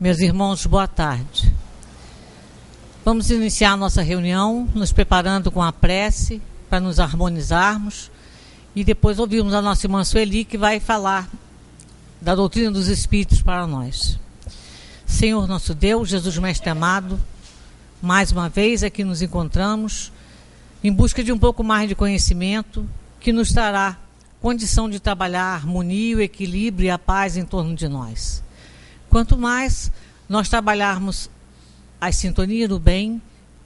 Meus irmãos, boa tarde. Vamos iniciar a nossa reunião, nos preparando com a prece para nos harmonizarmos e depois ouvirmos a nossa irmã Sueli, que vai falar da doutrina dos Espíritos para nós. Senhor nosso Deus, Jesus Mestre amado, mais uma vez aqui nos encontramos em busca de um pouco mais de conhecimento que nos trará condição de trabalhar a harmonia, o equilíbrio e a paz em torno de nós. Quanto mais nós trabalharmos a sintonia do bem,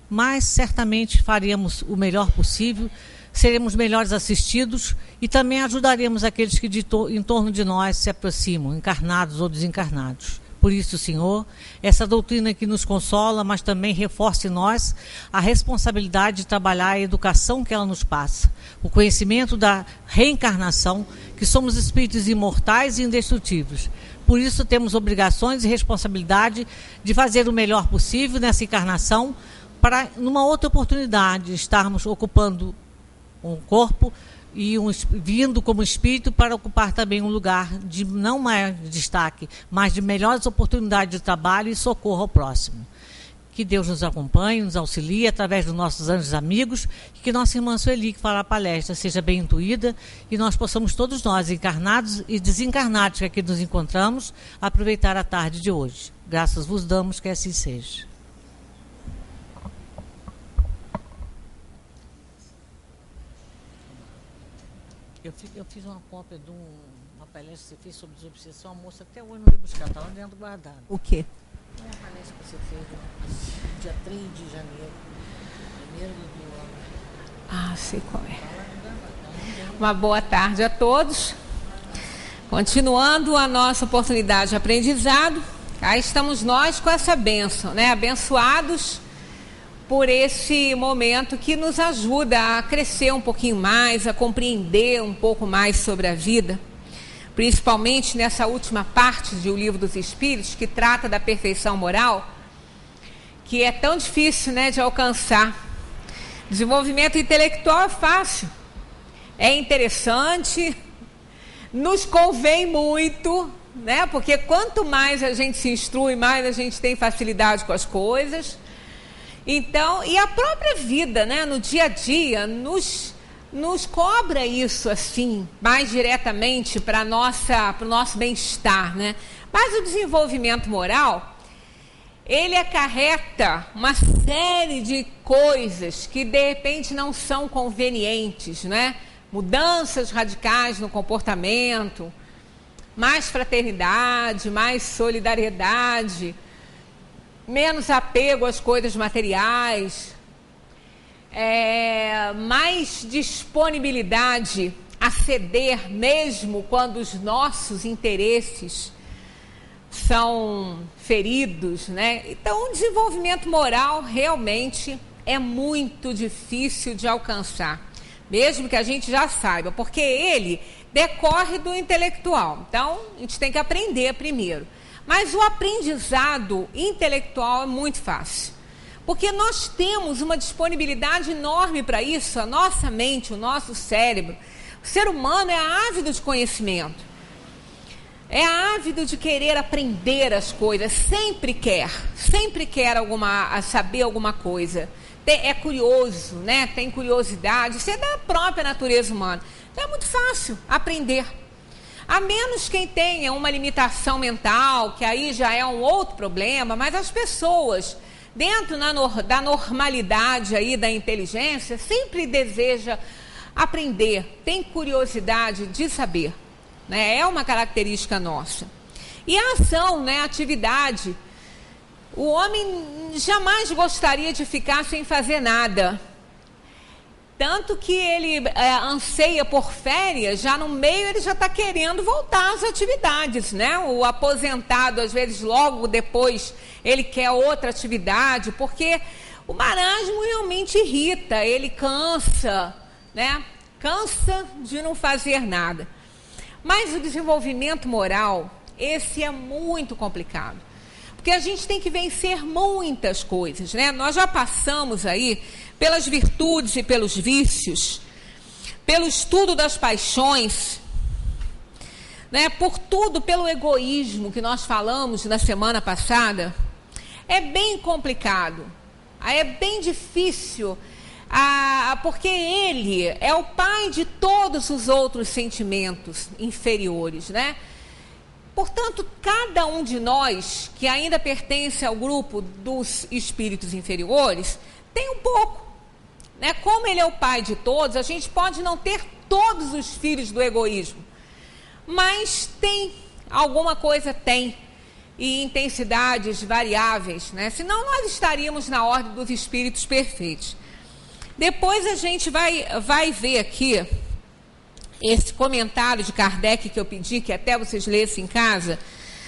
mais certamente faremos o melhor possível, seremos melhores assistidos e também ajudaremos aqueles que em torno de nós se aproximam, encarnados ou desencarnados. Por isso, Senhor, essa doutrina que nos consola, mas também reforça em nós a responsabilidade de trabalhar a educação que ela nos passa, o conhecimento da reencarnação, que somos espíritos imortais e indestrutíveis. Por isso temos obrigações e responsabilidade de fazer o melhor possível nessa encarnação para, numa outra oportunidade, estarmos ocupando um corpo e vindo como espírito para ocupar também um lugar de não maior destaque, mas de melhores oportunidades de trabalho e socorro ao próximo. Que Deus nos acompanhe, nos auxilie através dos nossos anjos amigos e que nossa irmã Sueli, que fará a palestra, seja bem intuída e nós possamos todos nós, encarnados e desencarnados que aqui nos encontramos, aproveitar a tarde de hoje. Graças vos damos, que assim seja. Eu fiz uma cópia de uma palestra que você fez sobre desobsessão, a moça até hoje não veio buscar, está lá dentro guardado. O quê? Uma palestra que você fez no dia 3 de janeiro, primeiro do ano. Ah, sei qual é. Uma boa tarde a todos. Continuando a nossa oportunidade de aprendizado, aí estamos nós com essa bênção, né? Abençoados por esse momento que nos ajuda a crescer um pouquinho mais, a compreender um pouco mais sobre a vida, principalmente nessa última parte do Livro dos Espíritos, que trata da perfeição moral, que é tão difícil, né, de alcançar. Desenvolvimento intelectual é fácil, é interessante, nos convém muito, né, porque quanto mais a gente se instrui, mais a gente tem facilidade com as coisas. Então, e a própria vida, né, no dia a dia, nos cobra isso assim, mais diretamente para o nosso bem-estar, né? Mas o desenvolvimento moral, ele acarreta uma série de coisas que de repente não são convenientes, né? Mudanças radicais no comportamento, mais fraternidade, mais solidariedade, menos apego às coisas materiais, mais disponibilidade a ceder mesmo quando os nossos interesses são feridos, né? Então, o desenvolvimento moral realmente é muito difícil de alcançar, mesmo que a gente já saiba, porque ele decorre do intelectual. Então, a gente tem que aprender primeiro. Mas o aprendizado intelectual é muito fácil, porque nós temos uma disponibilidade enorme para isso, a nossa mente, o nosso cérebro. O ser humano é ávido de conhecimento, é ávido de querer aprender as coisas, sempre quer saber alguma coisa. É curioso, né? Tem curiosidade, isso é da própria natureza humana. Então é muito fácil aprender. A menos quem tenha uma limitação mental, que aí já é um outro problema, mas as pessoas, dentro da normalidade aí da inteligência, sempre deseja aprender, tem curiosidade de saber, né? É uma característica nossa. E a ação, né? A atividade. O homem jamais gostaria de ficar sem fazer nada. Tanto que ele anseia por férias, já no meio ele já está querendo voltar às atividades, né? O aposentado, às vezes, logo depois, ele quer outra atividade, porque o marasmo realmente irrita, ele cansa, né? Cansa de não fazer nada. Mas o desenvolvimento moral, esse é muito complicado, porque a gente tem que vencer muitas coisas, né? Nós já passamos aí pelas virtudes e pelos vícios, pelo estudo das paixões, né, por tudo, pelo egoísmo que nós falamos na semana passada, é bem complicado, é bem difícil, porque ele é o pai de todos os outros sentimentos inferiores, né? Portanto, cada um de nós que ainda pertence ao grupo dos espíritos inferiores tem um pouco, né? Como ele é o pai de todos, a gente pode não ter todos os filhos do egoísmo, mas tem alguma coisa, tem, e intensidades variáveis, né? Senão nós estaríamos na ordem dos espíritos perfeitos. Depois a gente vai ver aqui esse comentário de Kardec que eu pedi, que até vocês lessem em casa,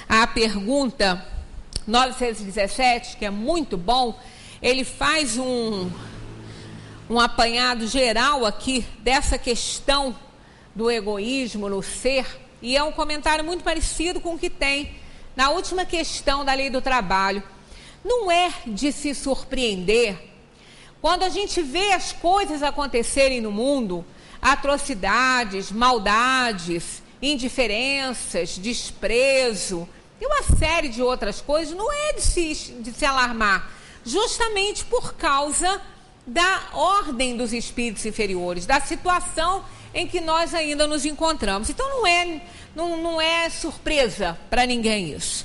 a pergunta 917, que é muito bom. Ele faz um apanhado geral aqui dessa questão do egoísmo no ser, e é um comentário muito parecido com o que tem na última questão da lei do trabalho. Não é de se surpreender quando a gente vê as coisas acontecerem no mundo, atrocidades, maldades, indiferenças, desprezo e uma série de outras coisas. Não é de se alarmar, justamente por causa da ordem dos espíritos inferiores, da situação em que nós ainda nos encontramos. Então não é surpresa para ninguém isso.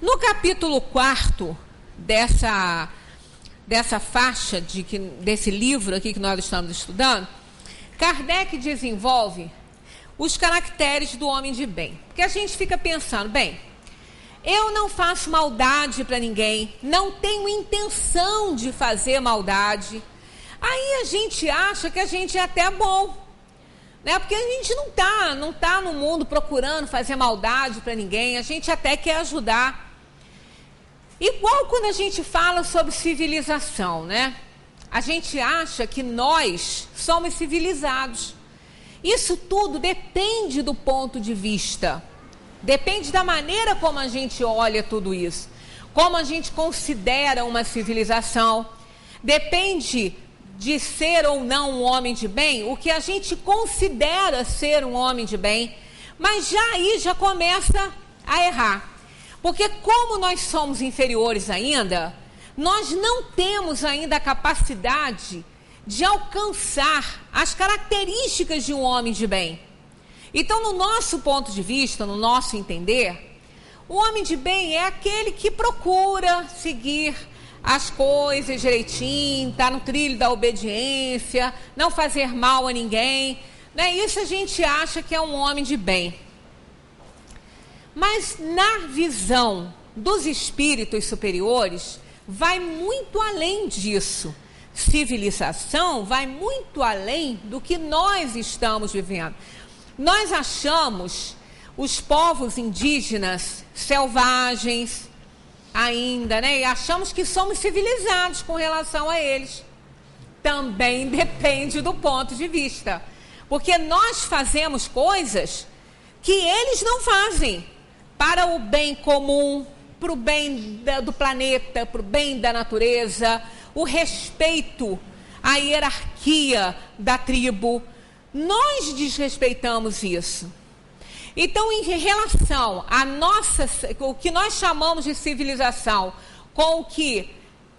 No capítulo 4 dessa faixa, desse livro aqui que nós estamos estudando, Kardec desenvolve os caracteres do homem de bem. Porque a gente fica pensando, bem, eu não faço maldade para ninguém, não tenho intenção de fazer maldade. Aí a gente acha que a gente é até bom, né? Porque a gente não tá no mundo procurando fazer maldade para ninguém, a gente até quer ajudar. Igual quando a gente fala sobre civilização, né? A gente acha que nós somos civilizados. Isso tudo depende do ponto de vista. Depende da maneira como a gente olha tudo isso. Como a gente considera uma civilização. Depende de ser ou não um homem de bem, o que a gente considera ser um homem de bem. Mas aí já começa a errar. Porque como nós somos inferiores ainda, nós não temos ainda a capacidade de alcançar as características de um homem de bem. Então, no nosso ponto de vista, no nosso entender, o homem de bem é aquele que procura seguir as coisas direitinho, está no trilho da obediência, não fazer mal a ninguém, né? Isso a gente acha que é um homem de bem. Mas na visão dos espíritos superiores, vai muito além disso. Civilização vai muito além do que nós estamos vivendo. Nós achamos os povos indígenas selvagens ainda, né? E achamos que somos civilizados com relação a eles. Também depende do ponto de vista. Porque nós fazemos coisas que eles não fazem para o bem comum, para o bem do planeta, para o bem da natureza, o respeito à hierarquia da tribo. Nós desrespeitamos isso. Então, em relação a o que nós chamamos de civilização, com o que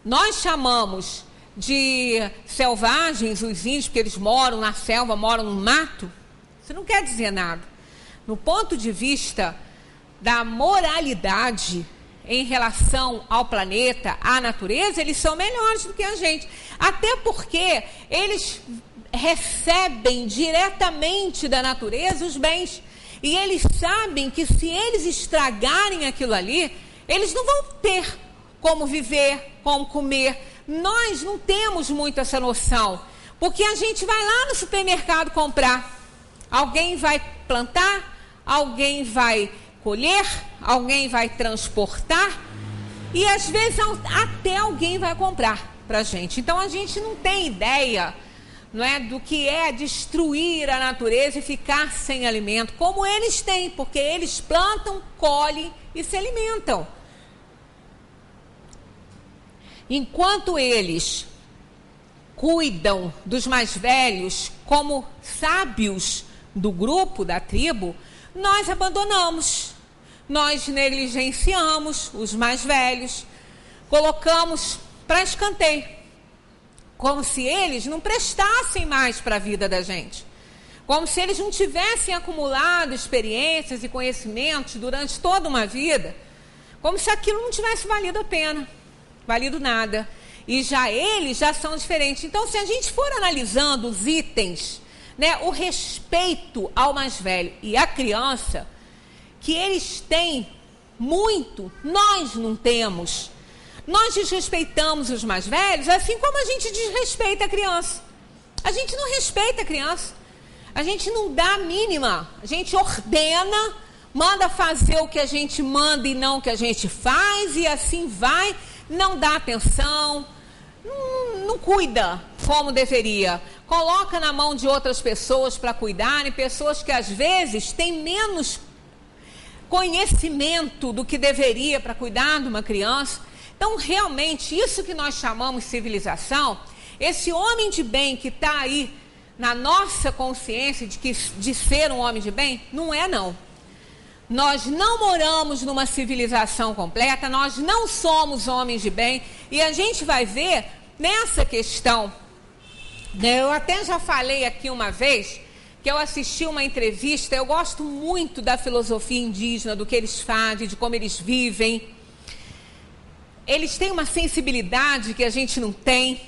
nós chamamos de selvagens, os índios, porque eles moram na selva, moram no mato, isso não quer dizer nada. No ponto de vista da moralidade, em relação ao planeta, à natureza, eles são melhores do que a gente. Até porque eles recebem diretamente da natureza os bens. E eles sabem que se eles estragarem aquilo ali, eles não vão ter como viver, como comer. Nós não temos muito essa noção. Porque a gente vai lá no supermercado comprar. Alguém vai plantar, alguém vai colher, alguém vai transportar e às vezes até alguém vai comprar para a gente. Então a gente não tem ideia, não é, do que é destruir a natureza e ficar sem alimento, como eles têm, porque eles plantam, colhem e se alimentam. Enquanto eles cuidam dos mais velhos como sábios do grupo, da tribo, nós abandonamos, nós negligenciamos os mais velhos, colocamos para escanteio, como se eles não prestassem mais para a vida da gente, como se eles não tivessem acumulado experiências e conhecimentos durante toda uma vida, como se aquilo não tivesse valido a pena, valido nada. E eles já são diferentes. Então, se a gente for analisando os itens, né, o respeito ao mais velho e à criança, que eles têm muito, nós não temos. Nós desrespeitamos os mais velhos, assim como a gente desrespeita a criança. A gente não respeita a criança. A gente não dá a mínima. A gente ordena, manda fazer o que a gente manda e não o que a gente faz, e assim vai, não dá atenção, não cuida como deveria. Coloca na mão de outras pessoas para cuidarem, pessoas que às vezes têm menos conhecimento do que deveria para cuidar de uma criança. Então, realmente, isso que nós chamamos de civilização, esse homem de bem que está aí na nossa consciência de ser um homem de bem, não é não. Nós não moramos numa civilização completa, nós não somos homens de bem, e a gente vai ver nessa questão, né, eu até já falei aqui uma vez, que eu assisti uma entrevista, eu gosto muito da filosofia indígena, do que eles fazem, de como eles vivem. Eles têm uma sensibilidade que a gente não tem,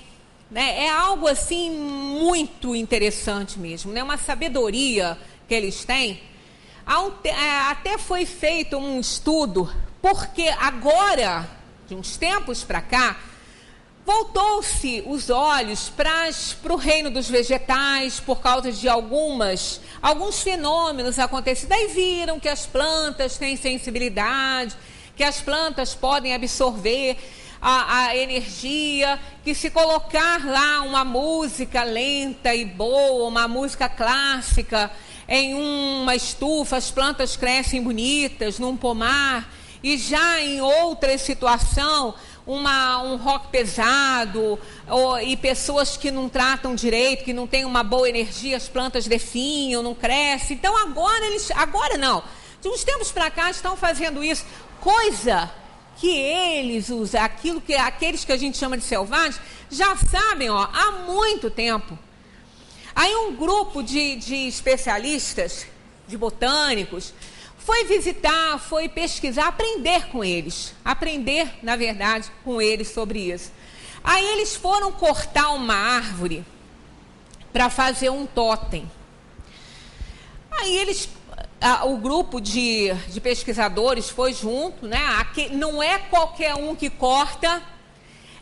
né? É algo assim muito interessante mesmo, né? Uma sabedoria que eles têm. Até foi feito um estudo, porque agora, de uns tempos para cá, voltou-se os olhos para o reino dos vegetais por causa de alguns fenômenos acontecidos. Daí viram que as plantas têm sensibilidade, que as plantas podem absorver a energia, que se colocar lá uma música lenta e boa, uma música clássica, em uma estufa, as plantas crescem bonitas, num pomar, e já em outra situação, um rock pesado, e pessoas que não tratam direito, que não têm uma boa energia, as plantas definham, não crescem. Então agora não, de uns tempos para cá estão fazendo isso, coisa que eles usam, aqueles que a gente chama de selvagens, já sabem há muito tempo. Aí um grupo de especialistas, de botânicos, foi visitar, foi pesquisar, aprender, na verdade, com eles sobre isso. Aí eles foram cortar uma árvore para fazer um tótem. Aí o grupo de pesquisadores foi junto, né? Não é qualquer um que corta,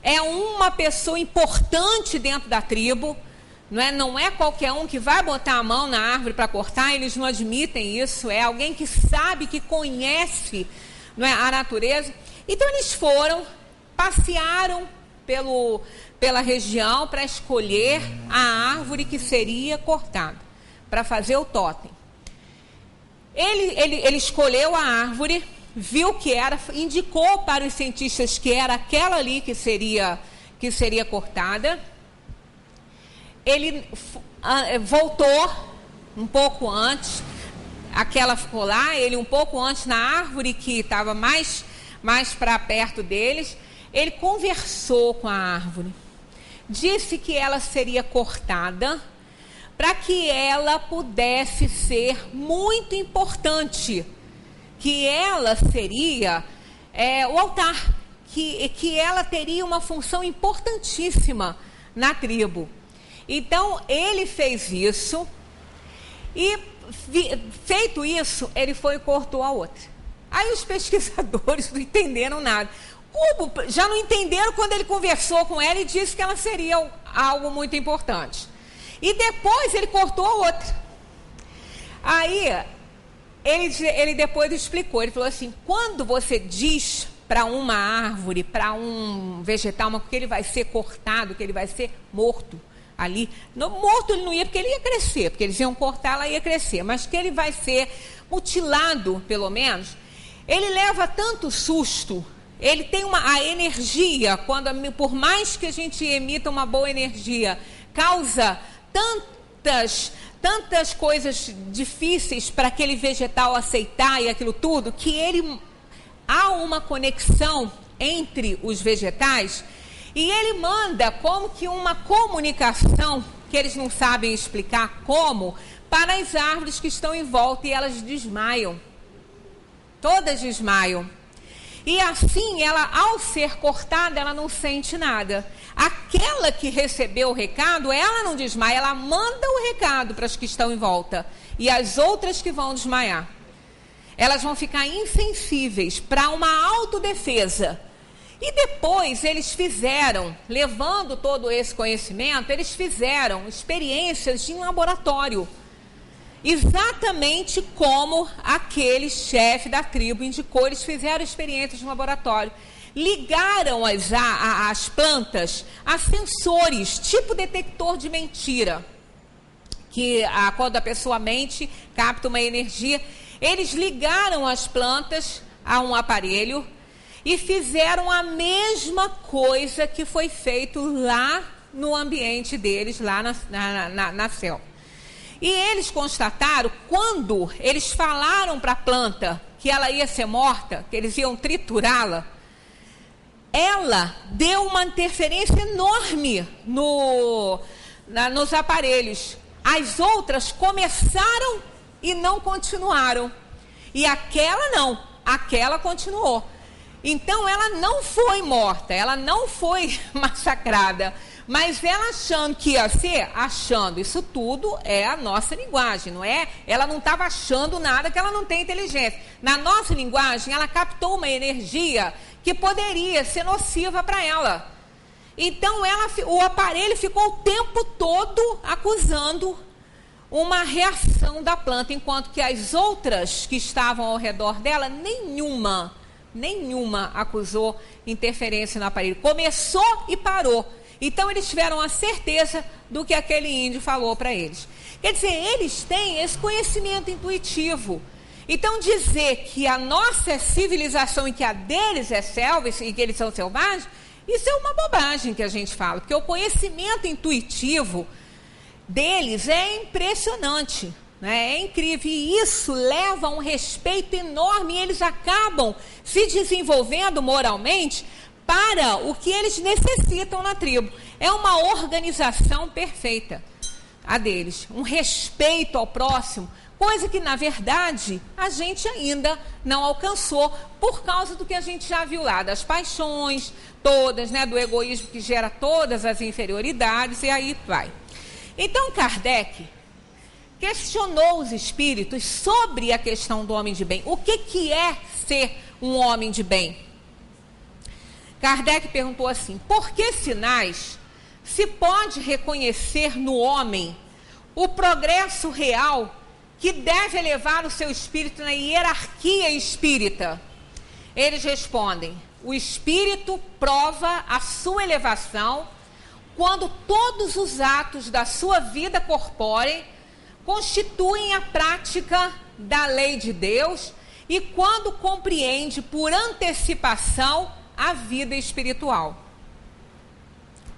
é uma pessoa importante dentro da tribo. Não é qualquer um que vai botar a mão na árvore para cortar, eles não admitem isso, é alguém que sabe, que conhece, a natureza. Então eles passearam pela região para escolher a árvore que seria cortada, para fazer o tótem. Ele escolheu a árvore, viu que era, indicou para os cientistas que era aquela ali que seria cortada. Ele voltou um pouco antes, aquela ficou lá, ele um pouco antes na árvore que estava mais para perto deles, ele conversou com a árvore, disse que ela seria cortada para que ela pudesse ser muito importante, que ela seria o altar, que ela teria uma função importantíssima na tribo. Então, ele fez isso e, feito isso, ele foi e cortou a outra. Aí os pesquisadores não entenderam nada. Já não entenderam quando ele conversou com ela e disse que ela seria algo muito importante. E depois ele cortou a outra. Aí, ele depois explicou, ele falou assim, quando você diz para uma árvore, para um vegetal, que ele vai ser cortado, que ele vai ser morto, ali, morto ele não ia, porque ele ia crescer, porque eles iam cortar, ela ia crescer, mas que ele vai ser mutilado, pelo menos, ele leva tanto susto, ele tem a energia, por mais que a gente emita uma boa energia, causa tantas coisas difíceis para aquele vegetal aceitar e aquilo tudo, que há uma conexão entre os vegetais e ele manda como que uma comunicação, que eles não sabem explicar como, para as árvores que estão em volta e elas desmaiam. Todas desmaiam. E assim, ela, ao ser cortada, ela não sente nada. Aquela que recebeu o recado, ela não desmaia, ela manda o recado para as que estão em volta. E as outras que vão desmaiar. Elas vão ficar insensíveis para uma autodefesa. E depois eles fizeram, levando todo esse conhecimento, eles fizeram experiências em laboratório. Exatamente como aquele chefe da tribo indicou, eles fizeram experiências no laboratório. Ligaram as plantas a sensores, tipo detector de mentira, que quando a pessoa mente, capta uma energia. Eles ligaram as plantas a um aparelho e fizeram a mesma coisa que foi feito lá no ambiente deles, lá na selva. E eles constataram, quando eles falaram para a planta que ela ia ser morta, que eles iam triturá-la, ela deu uma interferência enorme nos aparelhos. As outras começaram e não continuaram. E aquela não, aquela continuou. Então ela não foi morta, ela não foi massacrada. Mas ela achando que ia ser, isso tudo é a nossa linguagem, não é? Ela não estava achando nada, que ela não tem inteligência. Na nossa linguagem, ela captou uma energia que poderia ser nociva para ela. Então, o aparelho ficou o tempo todo acusando uma reação da planta, enquanto que as outras que estavam ao redor dela, nenhuma acusou interferência no aparelho. Começou e parou. Então, eles tiveram a certeza do que aquele índio falou para eles. Quer dizer, eles têm esse conhecimento intuitivo. Então, dizer que a nossa civilização e que a deles é selva e que eles são selvagens, isso é uma bobagem que a gente fala. Porque o conhecimento intuitivo deles é impressionante, né? É incrível. E isso leva a um respeito enorme. E eles acabam se desenvolvendo moralmente para o que eles necessitam na tribo. É uma organização perfeita, a deles. Um respeito ao próximo, coisa que, na verdade, a gente ainda não alcançou, por causa do que a gente já viu lá, das paixões todas, né, do egoísmo que gera todas as inferioridades, e aí vai. Então, Kardec questionou os espíritos sobre a questão do homem de bem. O que é ser um homem de bem? Kardec perguntou assim: por que sinais se pode reconhecer no homem o progresso real que deve elevar o seu espírito na hierarquia espírita? Eles respondem: o espírito prova a sua elevação quando todos os atos da sua vida corpórea constituem a prática da lei de Deus e quando compreende por antecipação a vida espiritual.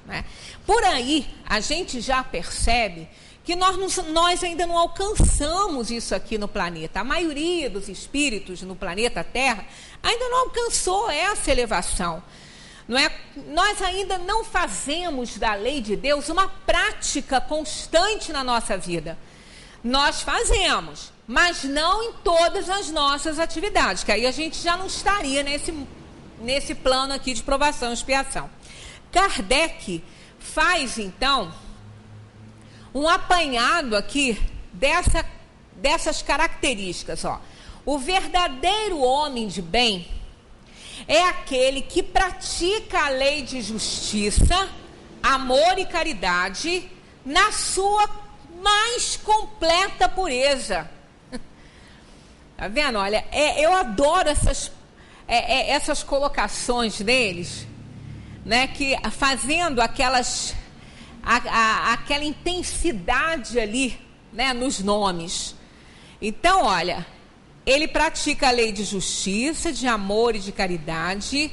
Né? Por aí, a gente já percebe que nós ainda não alcançamos isso aqui no planeta. A maioria dos espíritos no planeta Terra ainda não alcançou essa elevação. Não é? Nós ainda não fazemos da lei de Deus uma prática constante na nossa vida. Nós fazemos, mas não em todas as nossas atividades, que aí a gente já não estaria nesse plano aqui de provação e expiação. Kardec faz, então, um apanhado aqui dessas características. Ó. O verdadeiro homem de bem é aquele que pratica a lei de justiça, amor e caridade na sua mais completa pureza. Tá vendo? Olha, eu adoro essas colocações deles, né, que fazendo aquela intensidade ali, né, nos nomes. Então, olha, ele pratica a lei de justiça, de amor e de caridade,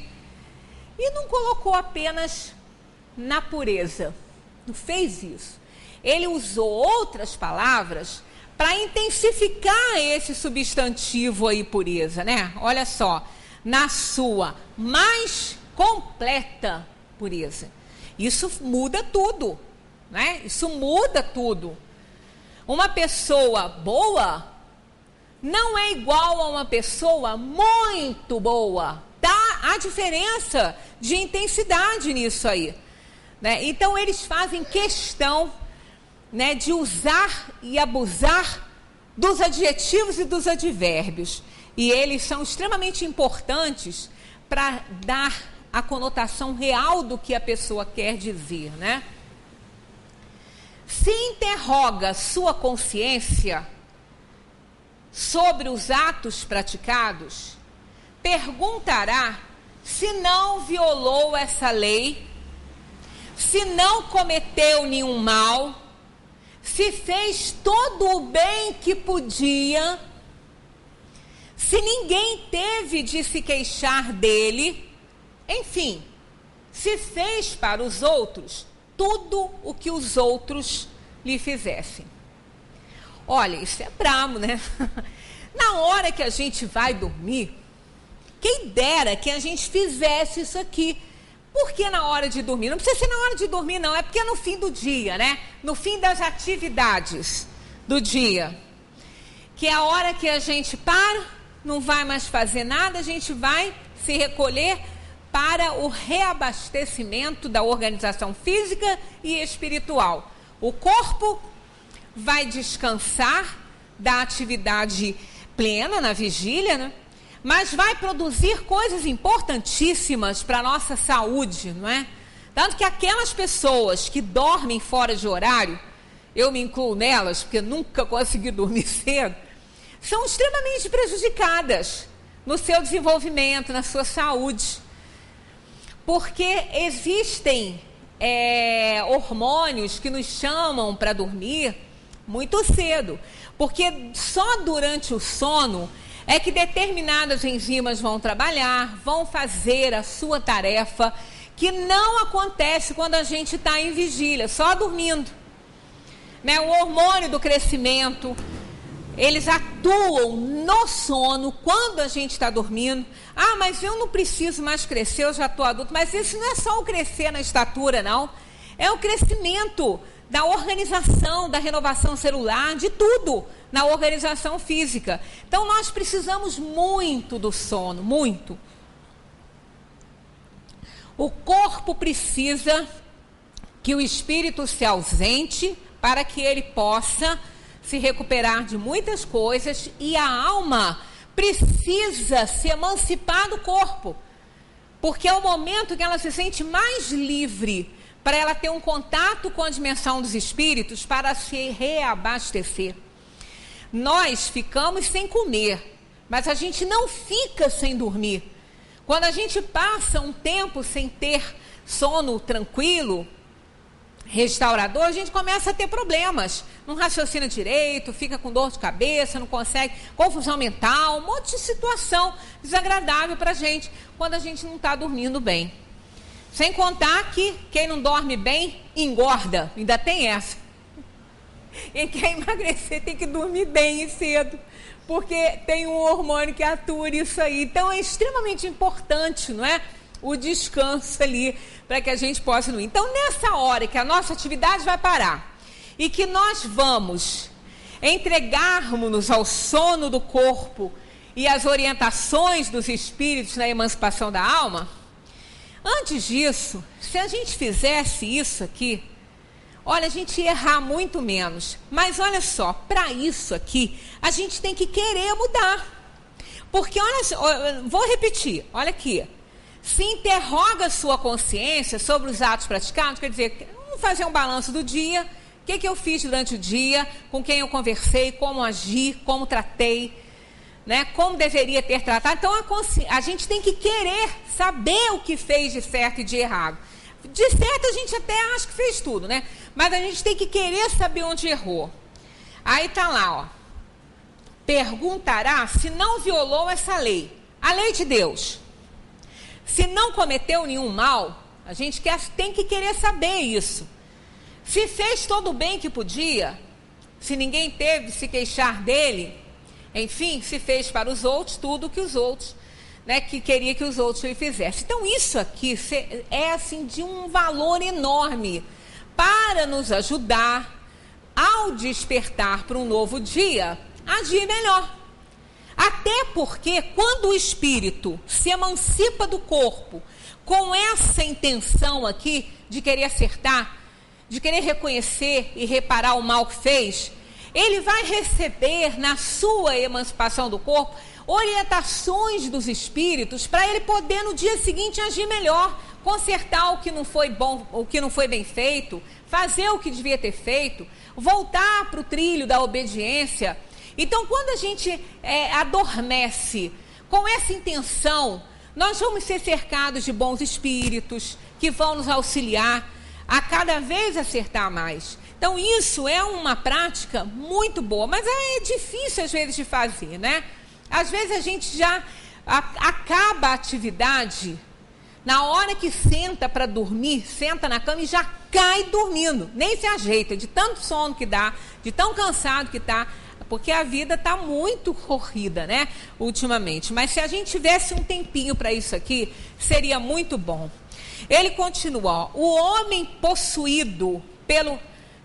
e não colocou apenas na pureza, não fez isso. ele usou outras palavras para intensificar esse substantivo aí, pureza, né? Olha só, na sua mais completa pureza. Isso muda tudo, né? Isso muda tudo. Uma pessoa boa não é igual a uma pessoa muito boa. Tá a diferença de intensidade nisso aí, né? Então eles fazem questão, né, de usar e abusar dos adjetivos e dos advérbios. E eles são extremamente importantes para dar a conotação real do que a pessoa quer dizer, né? Se interroga sua consciência sobre os atos praticados, perguntará se não violou essa lei, se não cometeu nenhum mal, se fez todo o bem que podia, se ninguém teve de se queixar dele, enfim, se fez para os outros tudo o que os outros lhe fizessem. Olha, isso é brabo, né? Na hora que a gente vai dormir, quem dera que a gente fizesse isso aqui. Por que na hora de dormir? Não precisa ser na hora de dormir, não. É porque é no fim do dia, né? No fim das atividades do dia. Que é a hora que a gente para, não vai mais fazer nada, a gente vai se recolher para o reabastecimento da organização física e espiritual. O corpo vai descansar da atividade plena na vigília, né? Mas vai produzir coisas importantíssimas para a nossa saúde, não é? Tanto que aquelas pessoas que dormem fora de horário, eu me incluo nelas, porque nunca consegui dormir cedo, são extremamente prejudicadas no seu desenvolvimento, na sua saúde. Porque existem hormônios que nos chamam para dormir muito cedo. Porque só durante o sono é que determinadas enzimas vão trabalhar, vão fazer a sua tarefa, que não acontece quando a gente está em vigília, só dormindo. Né? O hormônio do crescimento, eles atuam no sono quando a gente está dormindo. Ah, mas eu não preciso mais crescer, eu já estou adulto. Mas isso não é só o crescer na estatura, não. É o crescimento da organização, da renovação celular, de tudo na organização física. Então nós precisamos muito do sono, muito. O corpo precisa que o espírito se ausente para que ele possa se recuperar de muitas coisas, e a alma precisa se emancipar do corpo, porque é o momento que ela se sente mais livre para ela ter um contato com a dimensão dos espíritos para se reabastecer. Nós ficamos sem comer, mas a gente não fica sem dormir. Quando a gente passa um tempo sem ter sono tranquilo, restaurador, a gente começa a ter problemas. Não raciocina direito, fica com dor de cabeça, não consegue, confusão mental, um monte de situação desagradável para a gente quando a gente não está dormindo bem. Sem contar que quem não dorme bem, engorda. Ainda tem essa. E quem emagrecer tem que dormir bem e cedo, porque tem um hormônio que atua nisso aí. Então é extremamente importante, não é? O descanso ali, para que a gente possa dormir. Então, nessa hora que a nossa atividade vai parar e que nós vamos entregarmos-nos ao sono do corpo e às orientações dos espíritos na emancipação da alma, antes disso, se a gente fizesse isso aqui, olha, a gente ia errar muito menos. Mas olha só, para isso aqui, a gente tem que querer mudar. Porque, olha só, vou repetir, olha aqui. Se interroga a sua consciência sobre os atos praticados, quer dizer, vamos fazer um balanço do dia, o que eu fiz durante o dia, com quem eu conversei, como agi, como tratei, né, como deveria ter tratado. Então a gente tem que querer saber o que fez de certo e de errado. De certo a gente até acha que fez tudo, né? Mas a gente tem que querer saber onde errou. Aí tá lá, ó. Perguntará se não violou essa lei, a lei de Deus. Se não cometeu nenhum mal, a gente tem que querer saber isso. Se fez todo o bem que podia, se ninguém teve de se queixar dele, enfim, se fez para os outros tudo que os outros, né, que queria que os outros lhe fizessem. Então isso aqui é assim de um valor enorme para nos ajudar ao despertar para um novo dia, agir melhor. Até porque quando o espírito se emancipa do corpo com essa intenção aqui de querer acertar, de querer reconhecer e reparar o mal que fez, ele vai receber na sua emancipação do corpo orientações dos espíritos para ele poder no dia seguinte agir melhor, consertar o que não foi bom, o que não foi bem feito, fazer o que devia ter feito, voltar para o trilho da obediência. Então, quando a gente adormece com essa intenção, nós vamos ser cercados de bons espíritos que vão nos auxiliar a cada vez acertar mais. Então, isso é uma prática muito boa, mas é difícil às vezes de fazer, né? Às vezes a gente já acaba a atividade, na hora que senta para dormir, senta na cama e já cai dormindo, nem se ajeita, de tanto sono que dá, de tão cansado que está, porque a vida está muito corrida, né, ultimamente. Mas se a gente tivesse um tempinho para isso aqui, seria muito bom. Ele continua, ó, o homem possuído pelo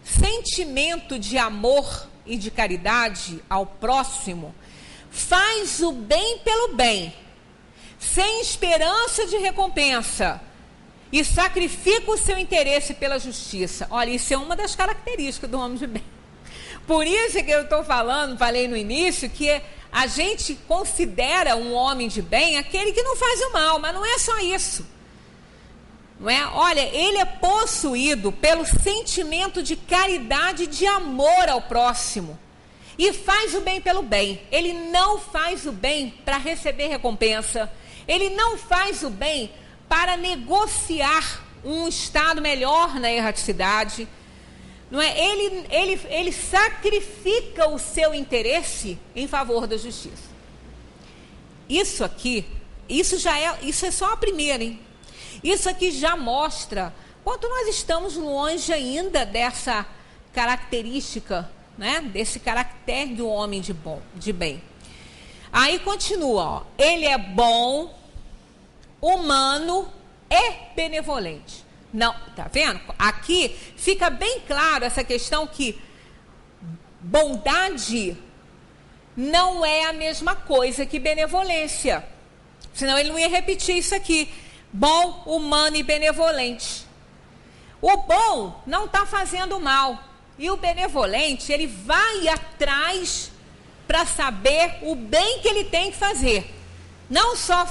sentimento de amor e de caridade ao próximo, faz o bem pelo bem, sem esperança de recompensa, e sacrifica o seu interesse pela justiça. Olha, isso é uma das características do homem de bem. Por isso que eu estou falei no início, que a gente considera um homem de bem aquele que não faz o mal, mas não é só isso. Não é? Olha, ele é possuído pelo sentimento de caridade e de amor ao próximo. E faz o bem pelo bem. Ele não faz o bem para receber recompensa. Ele não faz o bem para negociar um estado melhor na erraticidade. Não é? Ele sacrifica o seu interesse em favor da justiça. Isso aqui, isso é só a primeira, hein? Isso aqui já mostra quanto nós estamos longe ainda dessa característica, né? Desse caractere do homem de bem. Aí continua, ó, ele é bom, humano e benevolente. Não, tá vendo? Aqui fica bem claro essa questão que bondade não é a mesma coisa que benevolência. Senão ele não ia repetir isso aqui. Bom, humano e benevolente. O bom não está fazendo mal. E o benevolente, ele vai atrás para saber o bem que ele tem que fazer. Não só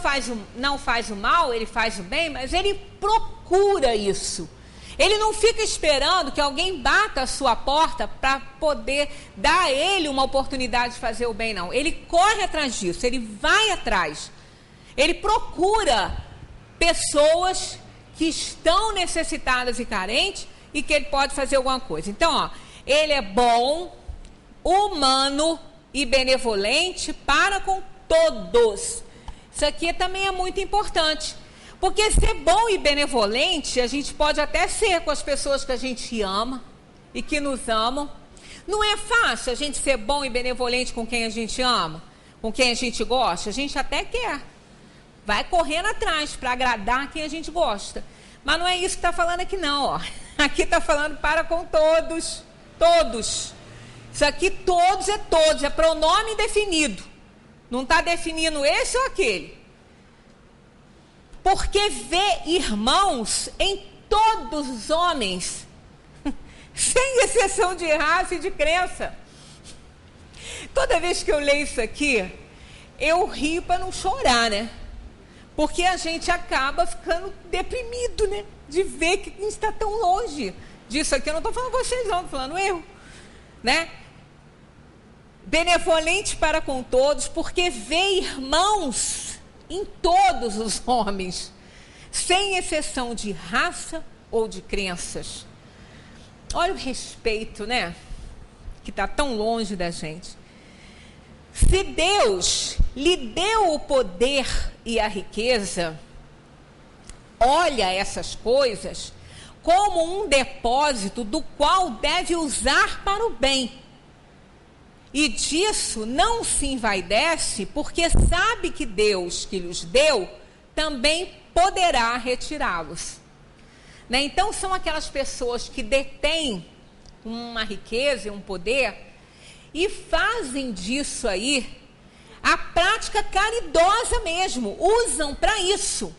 não faz o mal, ele faz o bem, mas ele procura isso. Ele não fica esperando que alguém bata a sua porta para poder dar a ele uma oportunidade de fazer o bem, não. Ele corre atrás disso, ele vai atrás. Ele procura pessoas que estão necessitadas e carentes e que ele pode fazer alguma coisa. Então, ó, ele é bom, humano e benevolente para com todos. Isso aqui também é muito importante, porque ser bom e benevolente a gente pode até ser com as pessoas que a gente ama e que nos amam. Não é fácil a gente ser bom e benevolente com quem a gente ama, com quem a gente gosta. A gente até quer, vai correndo atrás para agradar quem a gente gosta. Mas não é isso que está falando aqui não, ó. Aqui está falando para com todos, todos. Isso aqui todos, é pronome definido. Não está definindo esse ou aquele. Porque vê irmãos em todos os homens, sem exceção de raça e de crença. Toda vez que eu leio isso aqui, eu rio para não chorar, né? Porque a gente acaba ficando deprimido, né? De ver que a gente está tão longe disso aqui. Eu não estou falando vocês não, estou falando eu, né? Benevolente para com todos, porque vê irmãos em todos os homens, sem exceção de raça ou de crenças. Olha o respeito, né? Que está tão longe da gente. Se Deus lhe deu o poder e a riqueza, olha essas coisas como um depósito do qual deve usar para o bem. E disso não se envaidece, porque sabe que Deus que lhes deu também poderá retirá-los. Né? Então são aquelas pessoas que detêm uma riqueza e um poder e fazem disso aí a prática caridosa mesmo, usam para isso,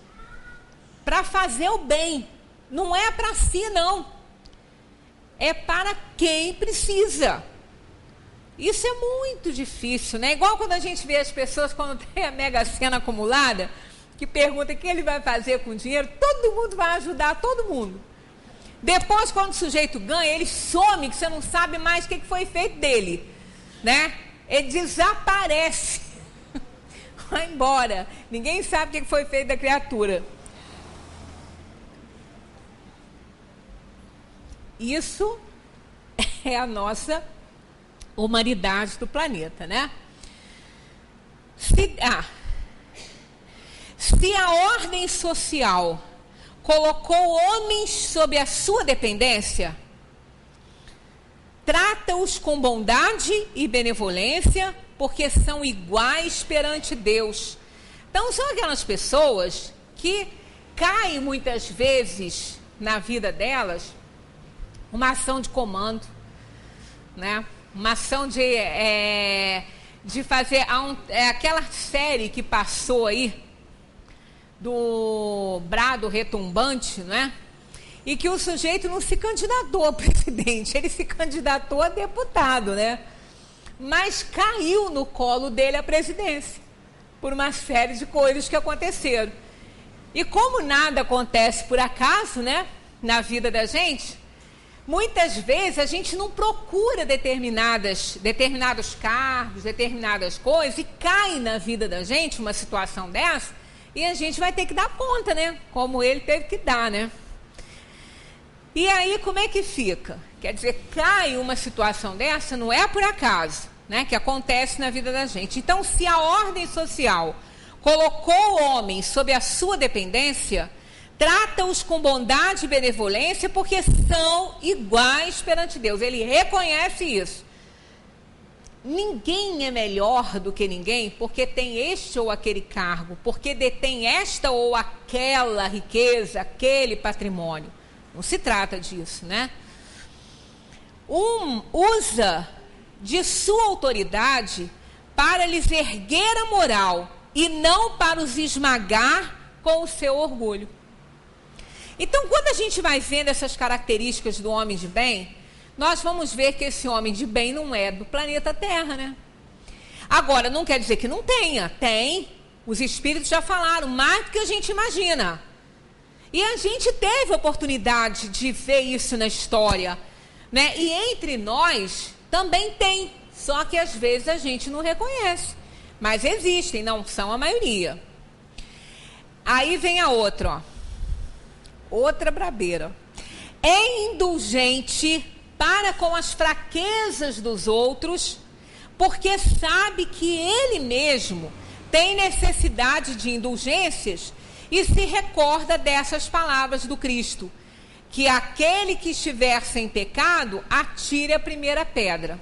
para fazer o bem. Não é para si, não. É para quem precisa. Isso é muito difícil, né? Igual quando a gente vê as pessoas quando tem a Mega Sena acumulada, que pergunta o que ele vai fazer com o dinheiro, todo mundo vai ajudar todo mundo. Depois, quando o sujeito ganha, ele some, que você não sabe mais o que foi feito dele, né? Ele desaparece. Vai embora. Ninguém sabe o que foi feito da criatura. Isso é a humanidade do planeta, né? Se a ordem social colocou homens sob a sua dependência, trata-os com bondade e benevolência, porque são iguais perante Deus. Então, são aquelas pessoas que caem muitas vezes na vida delas uma ação de comando, né? Uma ação de fazer aquela série que passou aí do brado retumbante, né? E que o sujeito não se candidatou a presidente, ele se candidatou a deputado, né? Mas caiu no colo dele a presidência, por uma série de coisas que aconteceram. E como nada acontece por acaso, né? Na vida da gente, muitas vezes a gente não procura determinados cargos, determinadas coisas, e cai na vida da gente uma situação dessa, e a gente vai ter que dar conta, né? Como ele teve que dar, né? E aí, como é que fica? Quer dizer, cai uma situação dessa, não é por acaso, né? Que acontece na vida da gente. Então, se a ordem social colocou o homem sob a sua dependência, trata-os com bondade e benevolência, porque são iguais perante Deus. Ele reconhece isso. Ninguém é melhor do que ninguém porque tem este ou aquele cargo, porque detém esta ou aquela riqueza, aquele patrimônio. Não se trata disso, né? Usa de sua autoridade para lhes erguer a moral e não para os esmagar com o seu orgulho. Então, quando a gente vai vendo essas características do homem de bem, nós vamos ver que esse homem de bem não é do planeta Terra, né? Agora, não quer dizer que não tenha. Tem. Os espíritos já falaram mais do que a gente imagina. E a gente teve a oportunidade de ver isso na história, né? E entre nós também tem. Só que às vezes a gente não reconhece. Mas existem, não são a maioria. Aí vem a outra, ó. Outra brabeira. É indulgente para com as fraquezas dos outros, porque sabe que ele mesmo tem necessidade de indulgências e se recorda dessas palavras do Cristo, que aquele que estiver sem pecado, atire a primeira pedra.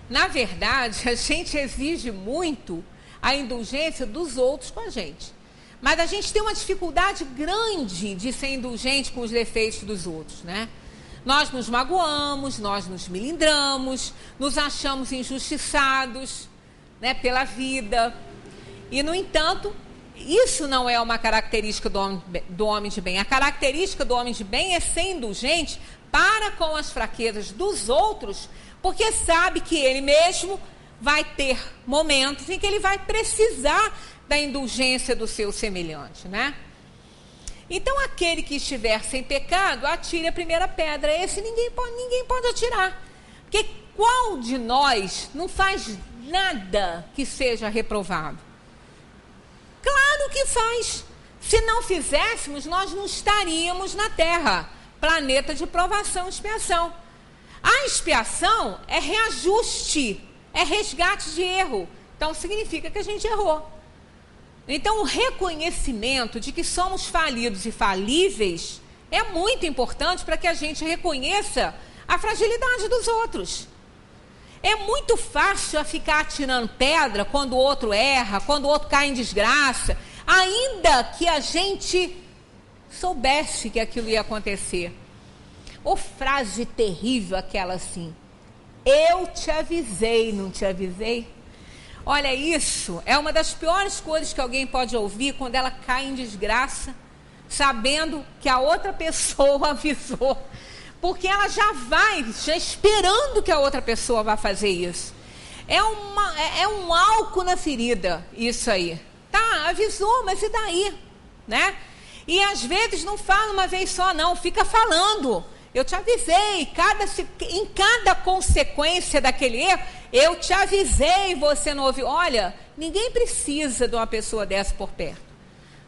Na verdade, a gente exige muito a indulgência dos outros com a gente. Mas a gente tem uma dificuldade grande de ser indulgente com os defeitos dos outros, né? Nós nos magoamos, nós nos melindramos, nos achamos injustiçados, né, pela vida. E, no entanto, isso não é uma característica do homem de bem. A característica do homem de bem é ser indulgente para com as fraquezas dos outros, porque sabe que ele mesmo vai ter momentos em que ele vai precisar da indulgência do seu semelhante, né? Então, aquele que estiver sem pecado, atire a primeira pedra. Esse ninguém pode atirar. Porque qual de nós não faz nada que seja reprovado? Claro que faz. Se não fizéssemos, nós não estaríamos na Terra. Planeta de provação e expiação. A expiação é reajuste, é resgate de erro. Então, significa que a gente errou. Então, o reconhecimento de que somos falidos e falíveis é muito importante para que a gente reconheça a fragilidade dos outros. É muito fácil ficar atirando pedra quando o outro erra, quando o outro cai em desgraça, ainda que a gente soubesse que aquilo ia acontecer. Ou frase terrível aquela assim: eu te avisei, não te avisei? Olha, isso é uma das piores coisas que alguém pode ouvir quando ela cai em desgraça, sabendo que a outra pessoa avisou. Porque ela já vai, já esperando que a outra pessoa vá fazer isso. É um álcool na ferida, isso aí. Tá, avisou, mas e daí? Né? E às vezes não fala uma vez só, não, fica falando. Eu te avisei, em cada consequência daquele erro, eu te avisei, você não ouviu. Olha, ninguém precisa de uma pessoa dessa por perto.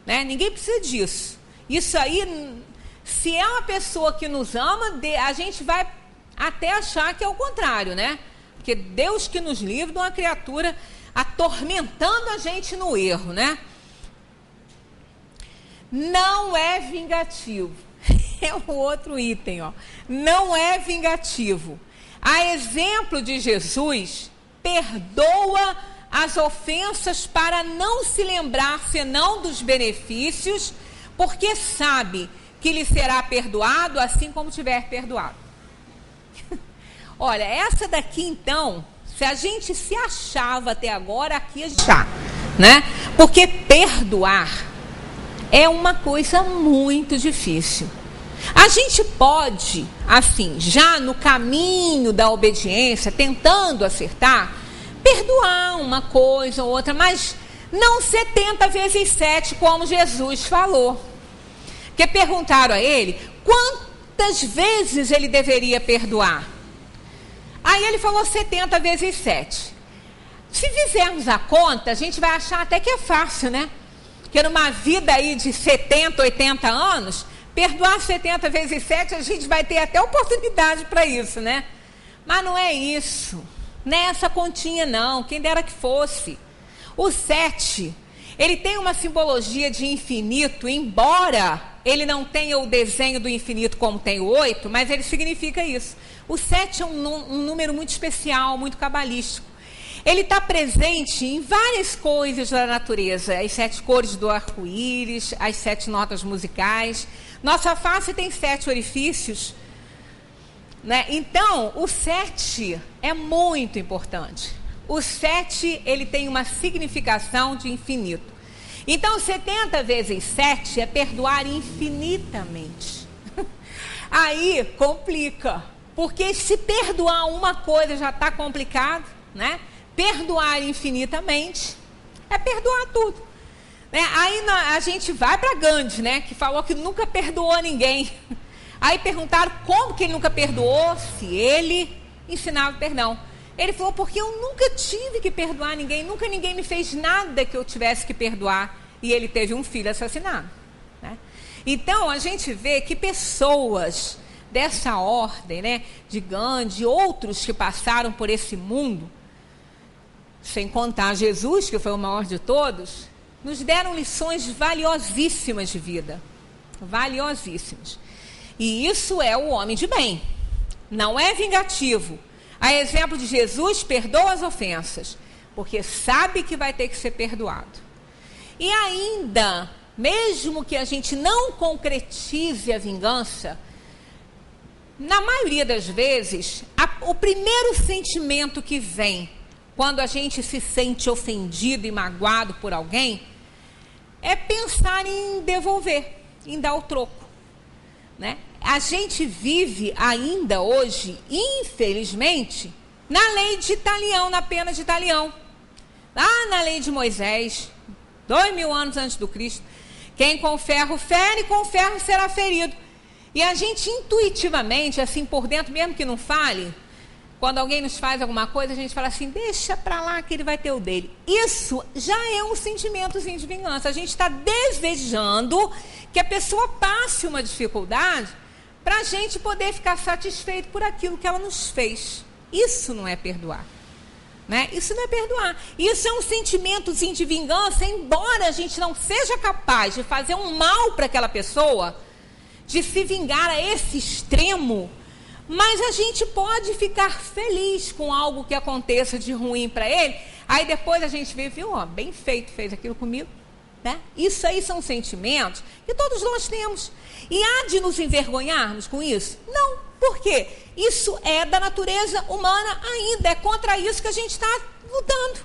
Né? Ninguém precisa disso. Isso aí, se é uma pessoa que nos ama, a gente vai até achar que é o contrário, né? Porque Deus que nos livre de uma criatura atormentando a gente no erro, né? Não é vingativo. É o outro item, ó. Não é vingativo. A exemplo de Jesus, perdoa as ofensas para não se lembrar senão dos benefícios, porque sabe que lhe será perdoado assim como tiver perdoado. Olha, essa daqui então, se a gente se achava até agora, aqui a gente está, né? Porque perdoar é uma coisa muito difícil. A gente pode, assim, já no caminho da obediência, tentando acertar, perdoar uma coisa ou outra, mas não 70 vezes 7, como Jesus falou. Porque perguntaram a ele quantas vezes ele deveria perdoar. Aí ele falou 70 vezes 7. Se fizermos a conta, a gente vai achar até que é fácil, né? Porque numa vida aí de 70, 80 anos, perdoar 70 vezes 7, a gente vai ter até oportunidade para isso, né? Mas não é isso. Não é essa continha, não. Quem dera que fosse. O 7, ele tem uma simbologia de infinito, embora ele não tenha o desenho do infinito como tem o 8, mas ele significa isso. O 7 é um número muito especial, muito cabalístico. Ele está presente em várias coisas da natureza. As 7 cores do arco-íris, as 7 notas musicais. Nossa face tem 7 orifícios, né? Então, o 7 é muito importante. O 7, ele tem uma significação de infinito. Então, 70 vezes 7 é perdoar infinitamente. Aí, complica. Porque se perdoar uma coisa já está complicado, né? Perdoar infinitamente é perdoar tudo. Né? Aí a gente vai para Gandhi, né? Que falou que nunca perdoou ninguém. Aí perguntaram como que ele nunca perdoou, se ele ensinava perdão. Ele falou, porque eu nunca tive que perdoar ninguém, nunca ninguém me fez nada que eu tivesse que perdoar. E ele teve um filho assassinado. Né? Então, a gente vê que pessoas dessa ordem, né, de Gandhi, outros que passaram por esse mundo, sem contar Jesus, que foi o maior de todos, nos deram lições valiosíssimas de vida. Valiosíssimas. E isso é o homem de bem. Não é vingativo. A exemplo de Jesus, perdoa as ofensas, porque sabe que vai ter que ser perdoado. E ainda, mesmo que a gente não concretize a vingança, na maioria das vezes, o primeiro sentimento que vem quando a gente se sente ofendido e magoado por alguém é pensar em devolver, em dar o troco. Né? A gente vive ainda hoje, infelizmente, na lei de Talião, na pena de Talião. Lá na lei de Moisés, 2000 anos antes do Cristo. Quem com ferro fere, com ferro será ferido. E a gente intuitivamente, assim por dentro, mesmo que não fale, quando alguém nos faz alguma coisa, a gente fala assim, deixa pra lá que ele vai ter o dele. Isso já é um sentimentozinho de vingança. A gente está desejando que a pessoa passe uma dificuldade para a gente poder ficar satisfeito por aquilo que ela nos fez. Isso não é perdoar. Né? Isso não é perdoar. Isso é um sentimentozinho de vingança, embora a gente não seja capaz de fazer um mal para aquela pessoa, de se vingar a esse extremo, mas a gente pode ficar feliz com algo que aconteça de ruim para ele, aí depois a gente vê, viu, ó, bem feito, fez aquilo comigo, né? Isso aí são sentimentos que todos nós temos. E há de nos envergonharmos com isso? Não, por quê? Isso é da natureza humana ainda, é contra isso que a gente está lutando.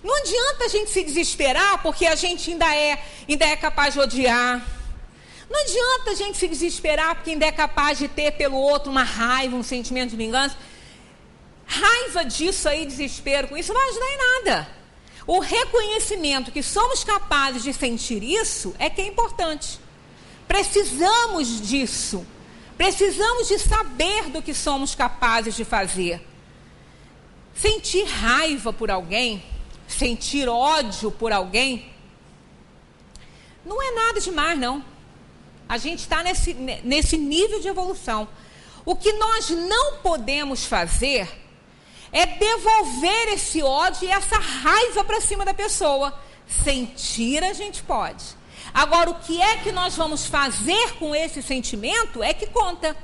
Não adianta a gente se desesperar porque a gente ainda é capaz de odiar. Não adianta a gente se desesperar porque ainda é capaz de ter pelo outro uma raiva, um sentimento de vingança. Raiva disso aí, desespero com isso, não vai ajudar em nada. O reconhecimento que somos capazes de sentir isso é que é importante. Precisamos disso. Precisamos de saber do que somos capazes de fazer. Sentir raiva por alguém, sentir ódio por alguém, não é nada demais, não. A gente está nesse nível de evolução. O que nós não podemos fazer é devolver esse ódio e essa raiva para cima da pessoa. Sentir a gente pode. Agora, o que é que nós vamos fazer com esse sentimento é que conta.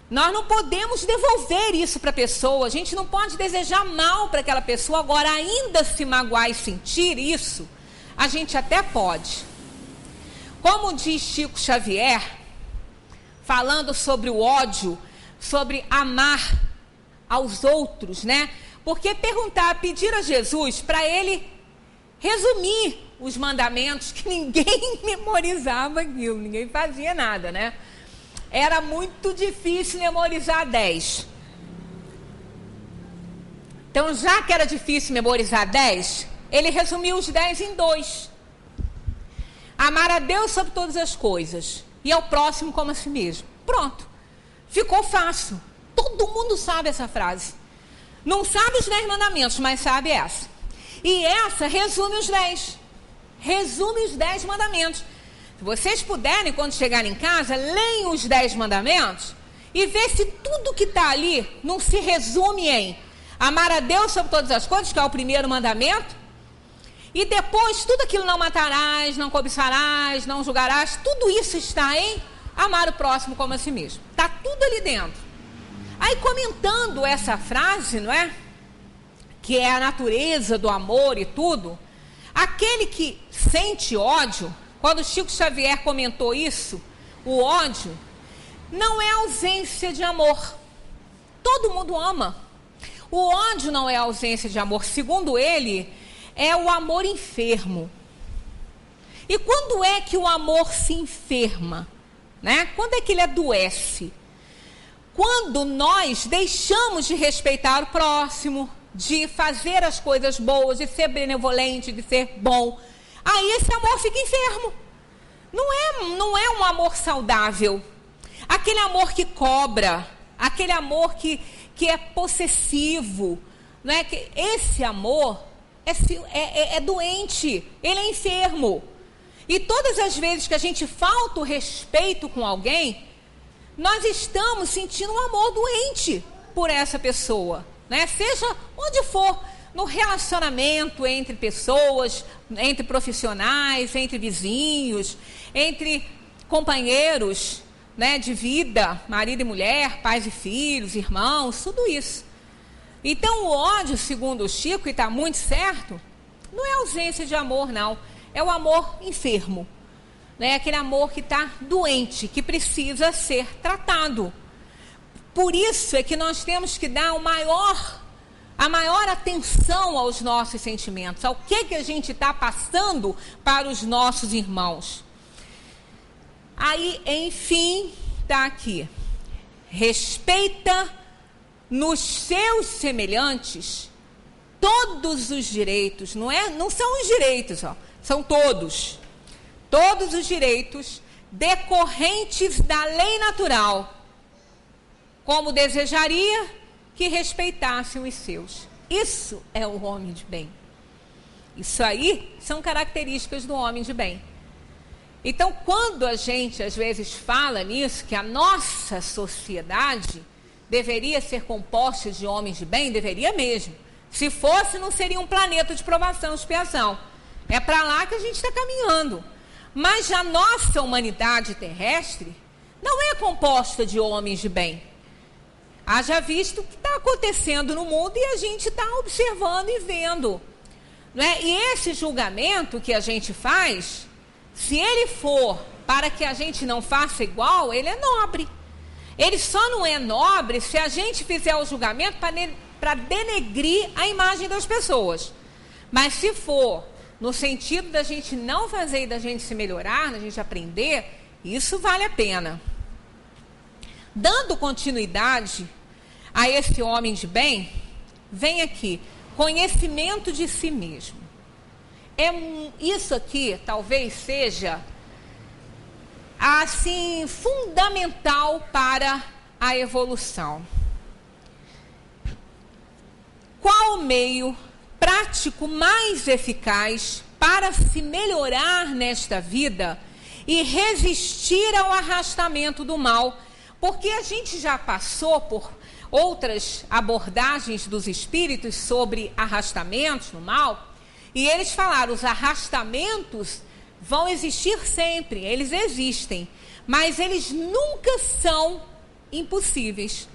Nós não podemos devolver isso para a pessoa. A gente não pode desejar mal para aquela pessoa. Agora, ainda se magoar e sentir isso, a gente até pode. Como diz Chico Xavier, falando sobre o ódio, sobre amar aos outros, né? Porque pedir a Jesus para ele resumir os mandamentos, que ninguém memorizava aquilo, ninguém fazia nada, né? Era muito difícil memorizar 10. Então, já que era difícil memorizar 10, ele resumiu os 10 em 2. Amar a Deus sobre todas as coisas e ao próximo como a si mesmo. Pronto. Ficou fácil. Todo mundo sabe essa frase. Não sabe os 10 mandamentos, mas sabe essa. E essa resume os 10. Resume os 10 mandamentos. Se vocês puderem, quando chegarem em casa, leiam os 10 mandamentos e vê se tudo que está ali não se resume em amar a Deus sobre todas as coisas, que é o primeiro mandamento. E depois, tudo aquilo, não matarás, não cobiçarás, não julgarás, tudo isso está em amar o próximo como a si mesmo. Está tudo ali dentro. Aí, comentando essa frase, não é? Que é a natureza do amor e tudo, aquele que sente ódio, quando Chico Xavier comentou isso, o ódio não é ausência de amor. Todo mundo ama. O ódio não é ausência de amor. Segundo ele, é o amor enfermo. E quando é que o amor se enferma? Né? Quando é que ele adoece? Quando nós deixamos de respeitar o próximo, de fazer as coisas boas, de ser benevolente, de ser bom. Aí esse amor fica enfermo. Não é um amor saudável. Aquele amor que cobra, aquele amor que é possessivo. Não é? Esse amor é doente, ele é enfermo. E todas as vezes que a gente falta o respeito com alguém, nós estamos sentindo um amor doente por essa pessoa, né? Seja onde for, no relacionamento entre pessoas, entre profissionais, entre vizinhos, entre companheiros, né, de vida, marido e mulher, pais e filhos, irmãos, tudo isso. Então, o ódio, segundo o Chico, e está muito certo, não é ausência de amor, não. É o amor enfermo. Né? Aquele amor que está doente, que precisa ser tratado. Por isso é que nós temos que dar a maior atenção aos nossos sentimentos, ao que a gente está passando para os nossos irmãos. Aí, enfim, está aqui. Respeita nos seus semelhantes todos os direitos, não são os direitos, ó, são todos os direitos decorrentes da lei natural, como desejaria que respeitassem os seus. Isso é o homem de bem. Isso aí são características do homem de bem. Então, quando a gente às vezes fala nisso, que a nossa sociedade deveria ser composta de homens de bem, deveria mesmo. Se fosse, não seria um planeta de provação e expiação. É para lá que a gente está caminhando. Mas a nossa humanidade terrestre não é composta de homens de bem. Haja visto o que está acontecendo no mundo e a gente está observando e vendo. Não é? E esse julgamento que a gente faz, se ele for para que a gente não faça igual, ele é nobre. Ele só não é nobre se a gente fizer o julgamento para denegrir a imagem das pessoas. Mas se for no sentido da gente não fazer e da gente se melhorar, da gente aprender, isso vale a pena. Dando continuidade a esse homem de bem, vem aqui, conhecimento de si mesmo. Isso aqui talvez seja assim fundamental para a evolução. Qual o meio prático mais eficaz para se melhorar nesta vida e resistir ao arrastamento do mal? Porque a gente já passou por outras abordagens dos espíritos sobre arrastamentos no mal, e eles falaram, os arrastamentos vão existir sempre, eles existem, mas eles nunca são impossíveis.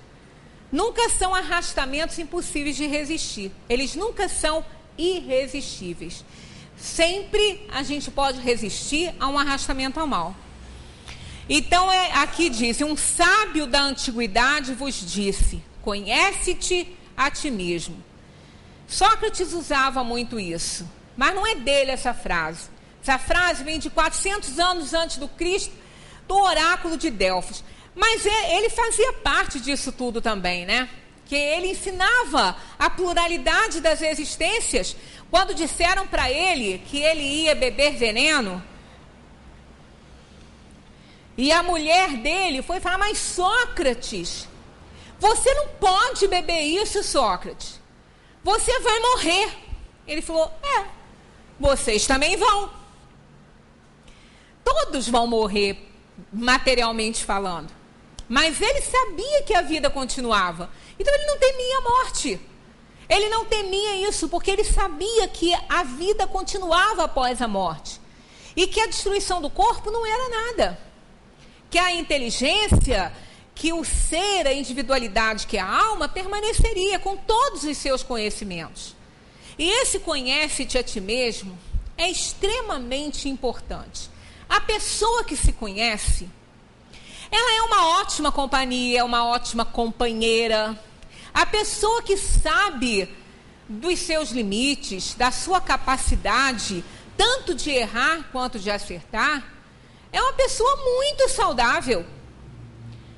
Nunca são arrastamentos impossíveis de resistir. Eles nunca são irresistíveis. Sempre a gente pode resistir a um arrastamento ao mal. Então, aqui diz, um sábio da antiguidade vos disse, conhece-te a ti mesmo. Sócrates usava muito isso, mas não é dele essa frase. Essa frase vem de 400 anos antes do Cristo, do oráculo de Delfos. Mas ele fazia parte disso tudo também, né? Que ele ensinava a pluralidade das existências. Quando disseram para ele que ele ia beber veneno, e a mulher dele foi falar, mas Sócrates, você não pode beber isso, Sócrates. Você vai morrer. Ele falou, vocês também vão. Todos vão morrer, materialmente falando. Mas ele sabia que a vida continuava. Então ele não temia a morte. Ele não temia isso, porque ele sabia que a vida continuava após a morte. E que a destruição do corpo não era nada. Que a inteligência, que o ser, a individualidade, que é a alma, permaneceria com todos os seus conhecimentos. E esse conhece-te a ti mesmo é extremamente importante. A pessoa que se conhece, ela é uma ótima companhia, uma ótima companheira. A pessoa que sabe dos seus limites, da sua capacidade, tanto de errar quanto de acertar, é uma pessoa muito saudável.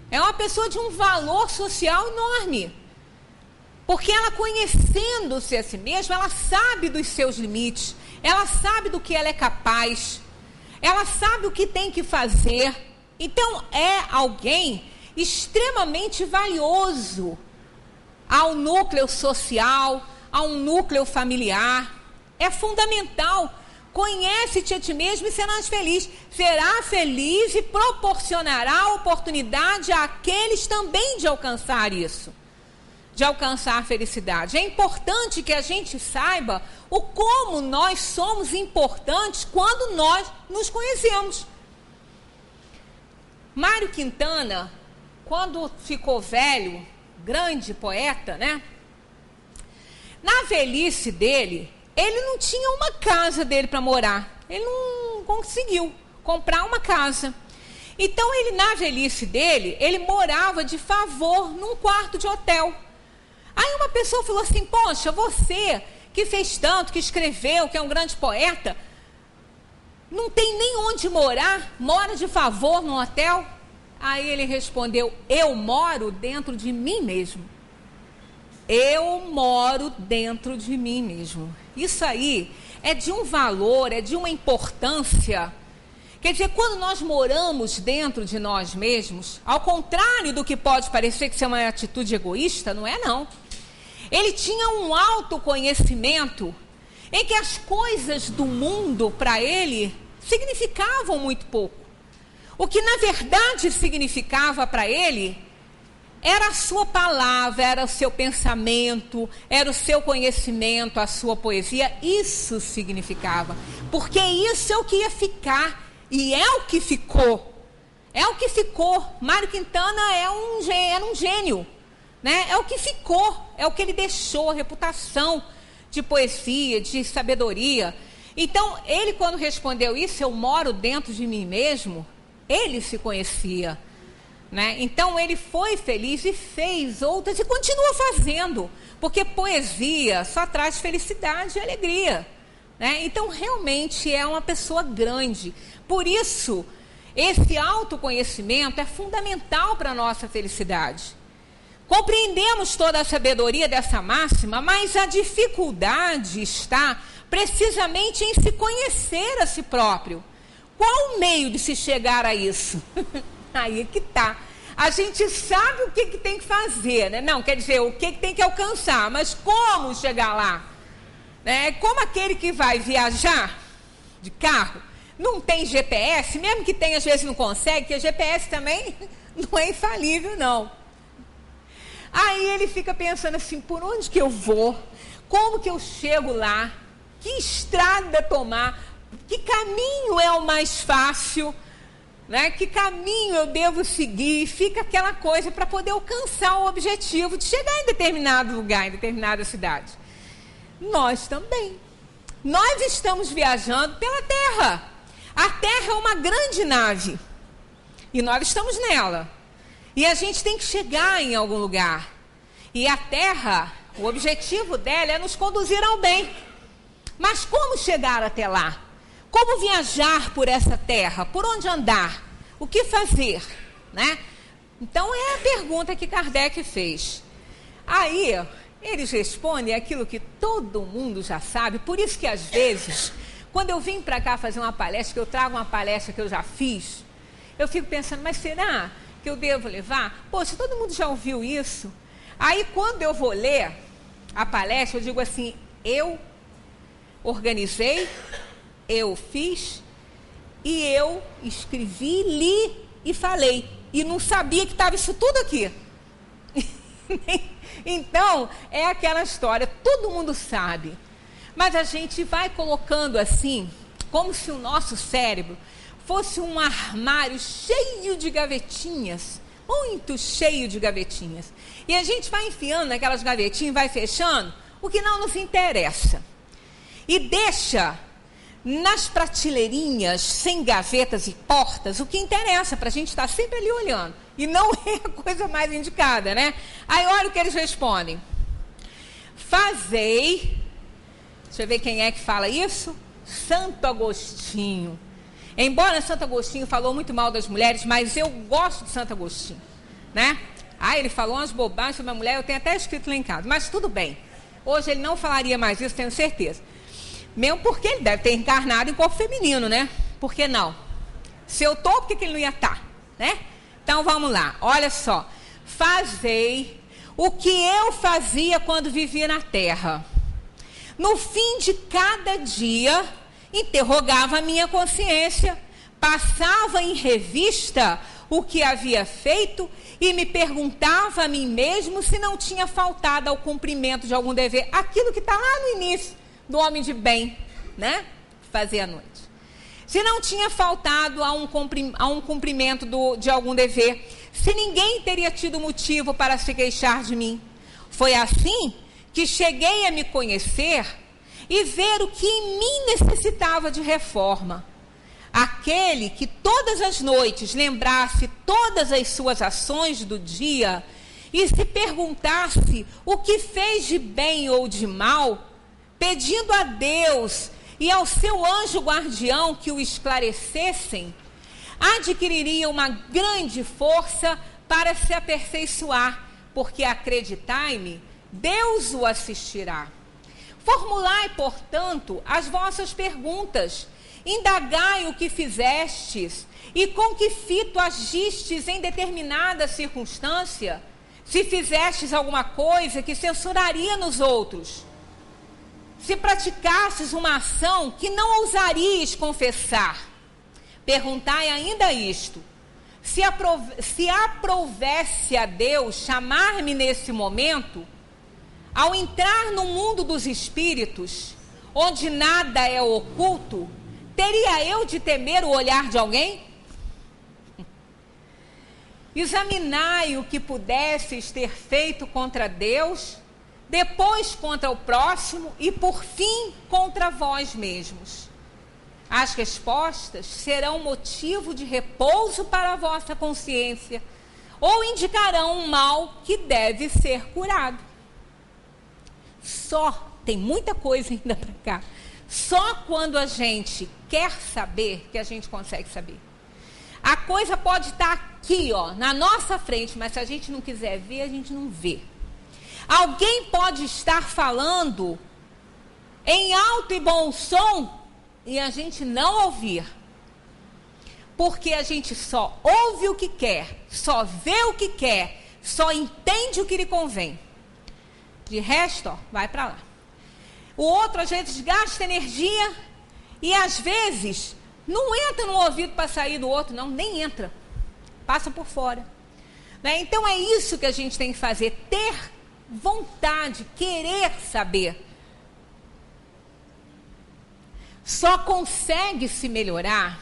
É uma pessoa de um valor social enorme. Porque ela, conhecendo-se a si mesma, ela sabe dos seus limites, ela sabe do que ela é capaz, ela sabe o que tem que fazer. Então, é alguém extremamente valioso ao núcleo social, a um núcleo familiar. É fundamental. Conhece-te a ti mesmo e serás feliz. Será feliz e proporcionará oportunidade àqueles também de alcançar isso, de alcançar a felicidade. É importante que a gente saiba o como nós somos importantes quando nós nos conhecemos. Mário Quintana, quando ficou velho, grande poeta, né? Na velhice dele, ele não tinha uma casa dele para morar. Ele não conseguiu comprar uma casa. Então, ele, na velhice dele, ele morava de favor num quarto de hotel. Aí uma pessoa falou assim, poxa, você que fez tanto, que escreveu, que é um grande poeta, não tem nem onde morar, mora de favor num hotel? Aí ele respondeu, eu moro dentro de mim mesmo. Eu moro dentro de mim mesmo. Isso aí é de um valor, é de uma importância. Quer dizer, quando nós moramos dentro de nós mesmos, ao contrário do que pode parecer que isso é uma atitude egoísta, não é não. Ele tinha um autoconhecimento em que as coisas do mundo, para ele, significavam muito pouco. O que, na verdade, significava para ele era a sua palavra, era o seu pensamento, era o seu conhecimento, a sua poesia. Isso significava. Porque isso é o que ia ficar. E é o que ficou. É o que ficou. Mário Quintana era um gênio, né? É o que ficou. É o que ele deixou, a reputação de poesia, de sabedoria. Então, ele quando respondeu isso, eu moro dentro de mim mesmo, ele se conhecia, né? Então, ele foi feliz e fez outras e continua fazendo, porque poesia só traz felicidade e alegria, né? Então, realmente é uma pessoa grande. Por isso, esse autoconhecimento é fundamental para a nossa felicidade. Compreendemos toda a sabedoria dessa máxima, mas a dificuldade está precisamente em se conhecer a si próprio. Qual o meio de se chegar a isso? Aí é que está. A gente sabe o que tem que fazer, né? Não, quer dizer, o que tem que alcançar, mas como chegar lá? É como aquele que vai viajar de carro, não tem GPS, mesmo que tenha, às vezes não consegue, porque GPS também não é infalível, não. Aí ele fica pensando assim, por onde que eu vou? Como que eu chego lá? Que estrada tomar? Que caminho é o mais fácil? Né? Que caminho eu devo seguir? Fica aquela coisa para poder alcançar o objetivo de chegar em determinado lugar, em determinada cidade. Nós também. Nós estamos viajando pela Terra. A Terra é uma grande nave. E nós estamos nela. E a gente tem que chegar em algum lugar. E a Terra, o objetivo dela é nos conduzir ao bem. Mas como chegar até lá? Como viajar por essa Terra? Por onde andar? O que fazer? Né? Então é a pergunta que Kardec fez. Aí eles respondem aquilo que todo mundo já sabe. Por isso que às vezes, quando eu vim para cá fazer uma palestra, que eu trago uma palestra que eu já fiz, eu fico pensando, mas será que eu devo levar? Poxa, todo mundo já ouviu isso. Aí, quando eu vou ler a palestra, eu digo assim, eu organizei, eu fiz, e eu escrevi, li e falei. E não sabia que estava isso tudo aqui. Então, é aquela história, todo mundo sabe. Mas a gente vai colocando assim, como se o nosso cérebro fosse um armário cheio de gavetinhas, muito cheio de gavetinhas. E a gente vai enfiando naquelas gavetinhas, vai fechando o que não nos interessa. E deixa nas prateleirinhas, sem gavetas e portas, o que interessa, para a gente estar sempre ali olhando. E não é a coisa mais indicada, né? Aí olha o que eles respondem. Fazei, deixa eu ver quem é que fala isso, Santo Agostinho. Embora Santo Agostinho falou muito mal das mulheres, mas eu gosto de Santo Agostinho, né? Ele falou umas bobagens sobre a mulher, eu tenho até escrito lá em casa, mas tudo bem. Hoje ele não falaria mais isso, tenho certeza. Mesmo porque ele deve ter encarnado em corpo feminino, né? Por que não? Se eu estou, por que ele não ia estar, né? Então vamos lá, olha só. Fazei o que eu fazia quando vivia na terra. No fim de cada dia, interrogava a minha consciência, passava em revista o que havia feito e me perguntava a mim mesmo se não tinha faltado ao cumprimento de algum dever. Aquilo que está lá no início do homem de bem, né? Fazer à noite. Se não tinha faltado a um cumprimento de algum dever, se ninguém teria tido motivo para se queixar de mim. Foi assim que cheguei a me conhecer e ver o que em mim necessitava de reforma. Aquele que todas as noites lembrasse todas as suas ações do dia e se perguntasse o que fez de bem ou de mal, pedindo a Deus e ao seu anjo guardião que o esclarecessem, adquiriria uma grande força para se aperfeiçoar, porque acreditai-me, Deus o assistirá. Formulai, portanto, as vossas perguntas, indagai o que fizestes e com que fito agistes em determinada circunstância, se fizestes alguma coisa que censuraria nos outros, se praticasses uma ação que não ousarias confessar. Perguntai ainda isto: se aprovesse a Deus chamar-me nesse momento, ao entrar no mundo dos espíritos, onde nada é oculto, Teria eu de temer o olhar de alguém? Examinai o que pudesseis ter feito contra Deus, depois contra o próximo e por fim contra vós mesmos. As respostas serão motivo de repouso para a vossa consciência ou indicarão um mal que deve ser curado. Tem muita coisa ainda para cá. Só quando a gente quer saber que a gente consegue saber. A coisa pode estar aqui, ó, na nossa frente, mas se a gente não quiser ver, a gente não vê. Alguém pode estar falando em alto e bom som e a gente não ouvir. Porque a gente só ouve o que quer, só vê o que quer, só entende o que lhe convém. De resto, ó, vai para lá. O outro, às vezes, gasta energia e, às vezes, não entra no ouvido para sair do outro, não, nem entra. Passa por fora. Né? Então, é isso que a gente tem que fazer, ter vontade, querer saber. Só consegue se melhorar,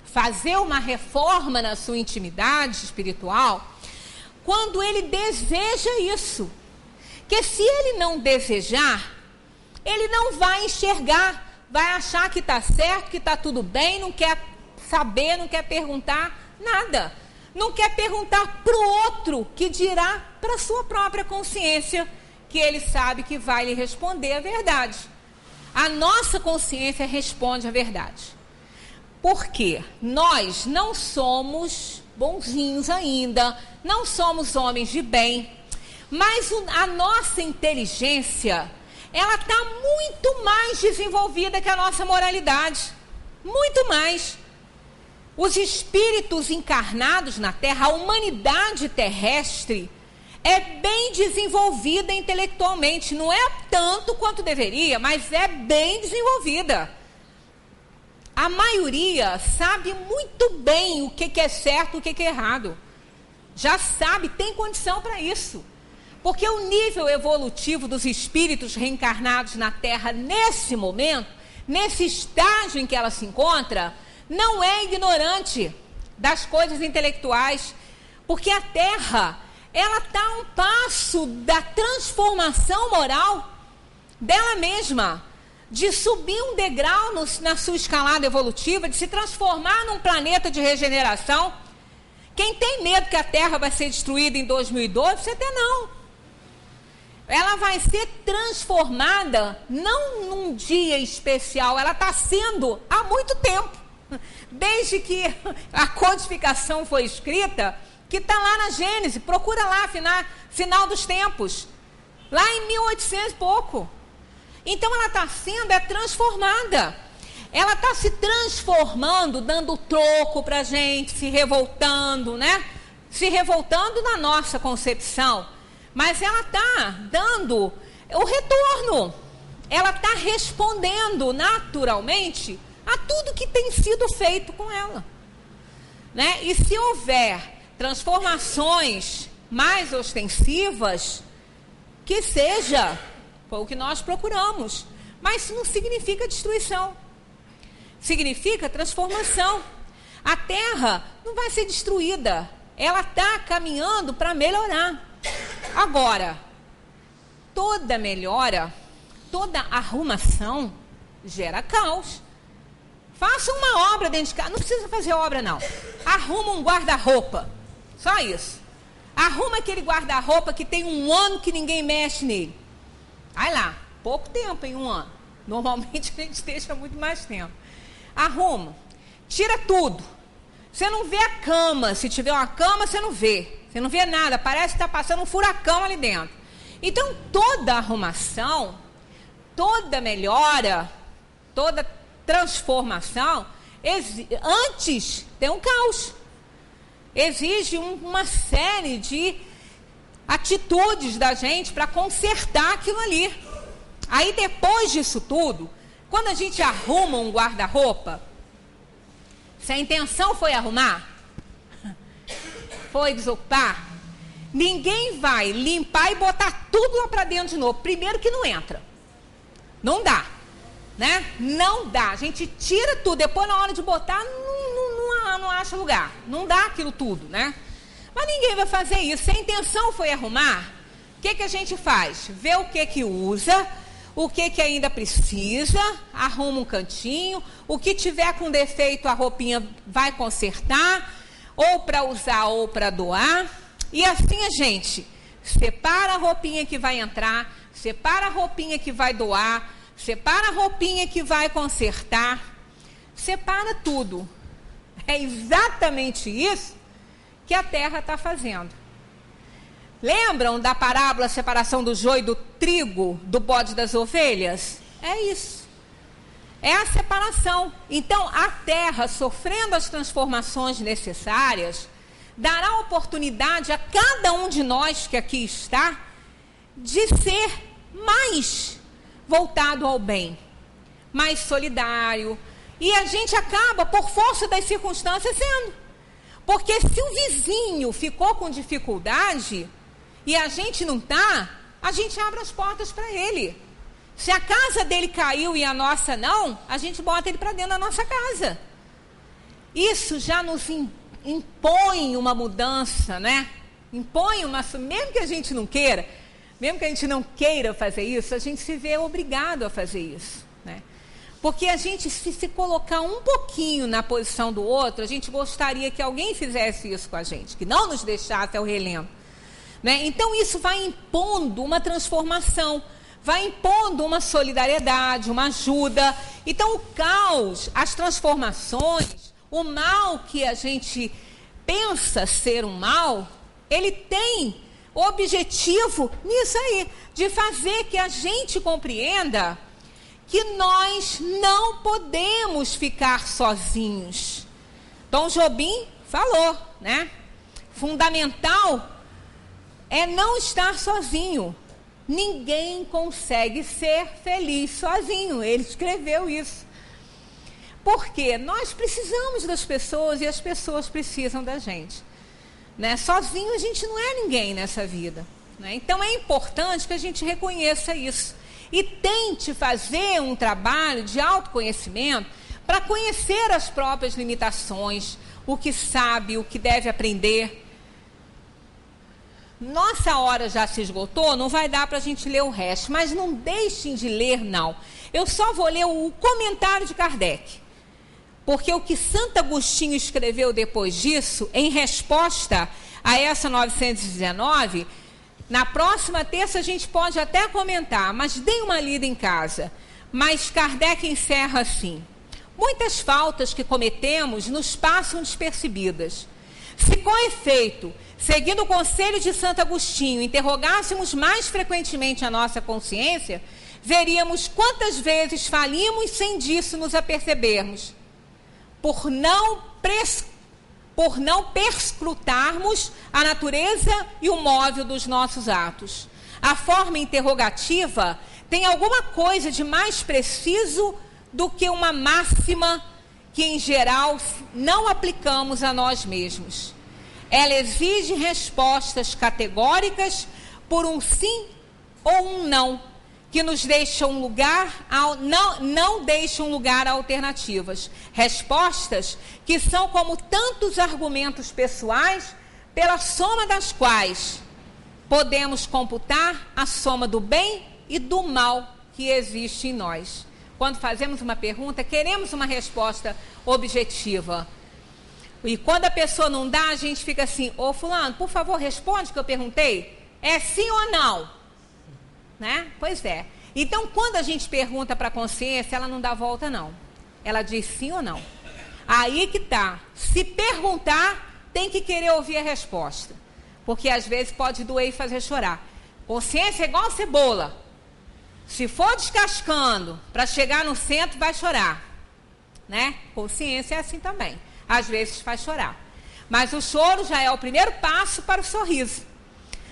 fazer uma reforma na sua intimidade espiritual, quando ele deseja isso. Porque se ele não desejar, ele não vai enxergar, vai achar que está certo, que está tudo bem, não quer saber, não quer perguntar nada. Não quer perguntar para o outro, que dirá para a sua própria consciência, que ele sabe que vai lhe responder a verdade. A nossa consciência responde a verdade. Porque nós não somos bonzinhos ainda, não somos homens de bem, mas a nossa inteligência, ela está muito mais desenvolvida que a nossa moralidade. Muito mais. Os espíritos encarnados na Terra, a humanidade terrestre, é bem desenvolvida intelectualmente. Não é tanto quanto deveria, mas é bem desenvolvida. A maioria sabe muito bem o que é certo e o que é errado. Já sabe, tem condição para isso. Porque o nível evolutivo dos espíritos reencarnados na Terra, nesse momento, nesse estágio em que ela se encontra, não é ignorante das coisas intelectuais. Porque a Terra, ela está a um passo da transformação moral dela mesma, de subir um degrau na sua escalada evolutiva, de se transformar num planeta de regeneração. Quem tem medo que a Terra vai ser destruída em 2012, você tem não. Ela vai ser transformada, não num dia especial, ela está sendo há muito tempo. Desde que a codificação foi escrita, que está lá na Gênesis, procura lá, final dos tempos, lá em 1800 e pouco. Então ela está sendo transformada. Ela está se transformando, dando troco para a gente, se revoltando, né? Se revoltando na nossa concepção. Mas ela está dando o retorno. Ela está respondendo naturalmente a tudo que tem sido feito com ela. Né? E se houver transformações mais ostensivas, que seja, foi o que nós procuramos. Mas isso não significa destruição. Significa transformação. A Terra não vai ser destruída. Ela está caminhando para melhorar. Agora, toda melhora, toda arrumação gera caos. Faça uma obra dentro de casa. Não precisa fazer obra, não. Arruma um guarda-roupa. Só isso. Arruma aquele guarda-roupa que tem 1 ano que ninguém mexe nele. Vai lá. Pouco tempo em 1 ano. Normalmente a gente deixa muito mais tempo. Arruma. Tira tudo. Você não vê a cama. Se tiver uma cama, você não vê. Você não vê nada. Parece que está passando um furacão ali dentro. Então, toda arrumação, toda melhora, toda transformação, antes tem um caos. Exige uma série de atitudes da gente para consertar aquilo ali. Aí, depois disso tudo, quando a gente arruma um guarda-roupa, se a intenção foi arrumar, foi desocupar, ninguém vai limpar e botar tudo lá para dentro de novo. Primeiro que não entra. Não dá. né? Não dá. A gente tira tudo, depois na hora de botar, não acha lugar. Não dá aquilo tudo, né? Mas ninguém vai fazer isso. Se a intenção foi arrumar, o que a gente faz? Vê o que usa, o que ainda precisa, arruma um cantinho, o que tiver com defeito a roupinha vai consertar, ou para usar ou para doar. E assim a gente separa a roupinha que vai entrar, separa a roupinha que vai doar, separa a roupinha que vai consertar, separa tudo. É exatamente isso que a terra está fazendo. Lembram da parábola separação do joio e do trigo, do bode das ovelhas? É isso. É a separação. Então, a terra, sofrendo as transformações necessárias, dará oportunidade a cada um de nós que aqui está de ser mais voltado ao bem, mais solidário. E a gente acaba, por força das circunstâncias, sendo. Porque se o vizinho ficou com dificuldade e a gente não está, a gente abre as portas para ele. Se a casa dele caiu e a nossa não, a gente bota ele para dentro da nossa casa. Isso já nos impõe uma mudança, né? Impõe uma... Mesmo que a gente não queira, mesmo que a gente não queira fazer isso, a gente se vê obrigado a fazer isso, né? Porque a gente, se colocar um pouquinho na posição do outro, a gente gostaria que alguém fizesse isso com a gente, que não nos deixasse ao relento, né? Então isso vai impondo uma transformação, vai impondo uma solidariedade, uma ajuda. Então o caos, as transformações, o mal que a gente pensa ser um mal, ele tem o objetivo nisso aí, de fazer que a gente compreenda que nós não podemos ficar sozinhos. Tom Jobim falou, né? Fundamental é não estar sozinho. Ninguém consegue ser feliz sozinho. Ele escreveu isso. Porque nós precisamos das pessoas e as pessoas precisam da gente, né? Sozinho a gente não é ninguém nessa vida, né? Então é importante que a gente reconheça isso e tente fazer um trabalho de autoconhecimento para conhecer as próprias limitações, o que sabe, o que deve aprender. Nossa hora já se esgotou, não vai dar para a gente ler o resto, mas não deixem de ler, não. Eu só vou ler o comentário de Kardec, porque o que Santo Agostinho escreveu depois disso, em resposta a essa 919, na próxima terça a gente pode até comentar, mas dê uma lida em casa. Mas Kardec encerra assim: muitas faltas que cometemos nos passam despercebidas. Se com efeito, seguindo o conselho de Santo Agostinho, interrogássemos mais frequentemente a nossa consciência, veríamos quantas vezes falimos sem disso nos apercebermos, por não perscrutarmos a natureza e o móvel dos nossos atos. A forma interrogativa tem alguma coisa de mais preciso do que uma máxima que, em geral, não aplicamos a nós mesmos. Ela exige respostas categóricas por um sim ou um não, que nos deixam não deixam lugar a alternativas. Respostas que são como tantos argumentos pessoais, pela soma das quais podemos computar a soma do bem e do mal que existe em nós. Quando fazemos uma pergunta, queremos uma resposta objetiva. E quando a pessoa não dá, a gente fica assim: ô fulano, por favor, responde o que eu perguntei. É sim ou não? Né? Pois é. Então, quando a gente pergunta para a consciência, ela não dá volta, não. Ela diz sim ou não. Aí que tá. Se perguntar, tem que querer ouvir a resposta. Porque às vezes pode doer e fazer chorar. Consciência é igual a cebola. Se for descascando para chegar no centro, vai chorar, né? Consciência é assim também. Às vezes faz chorar. Mas o choro já é o primeiro passo para o sorriso,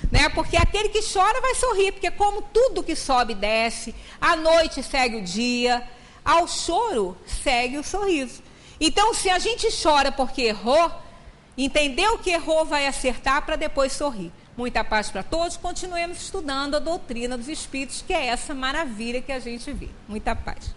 né? Porque aquele que chora vai sorrir, porque como tudo que sobe e desce, a noite segue o dia, ao choro segue o sorriso. Então, se a gente chora porque errou, entendeu que errou, vai acertar para depois sorrir. Muita paz para todos. Continuemos estudando a doutrina dos espíritos, que é essa maravilha que a gente vê. Muita paz.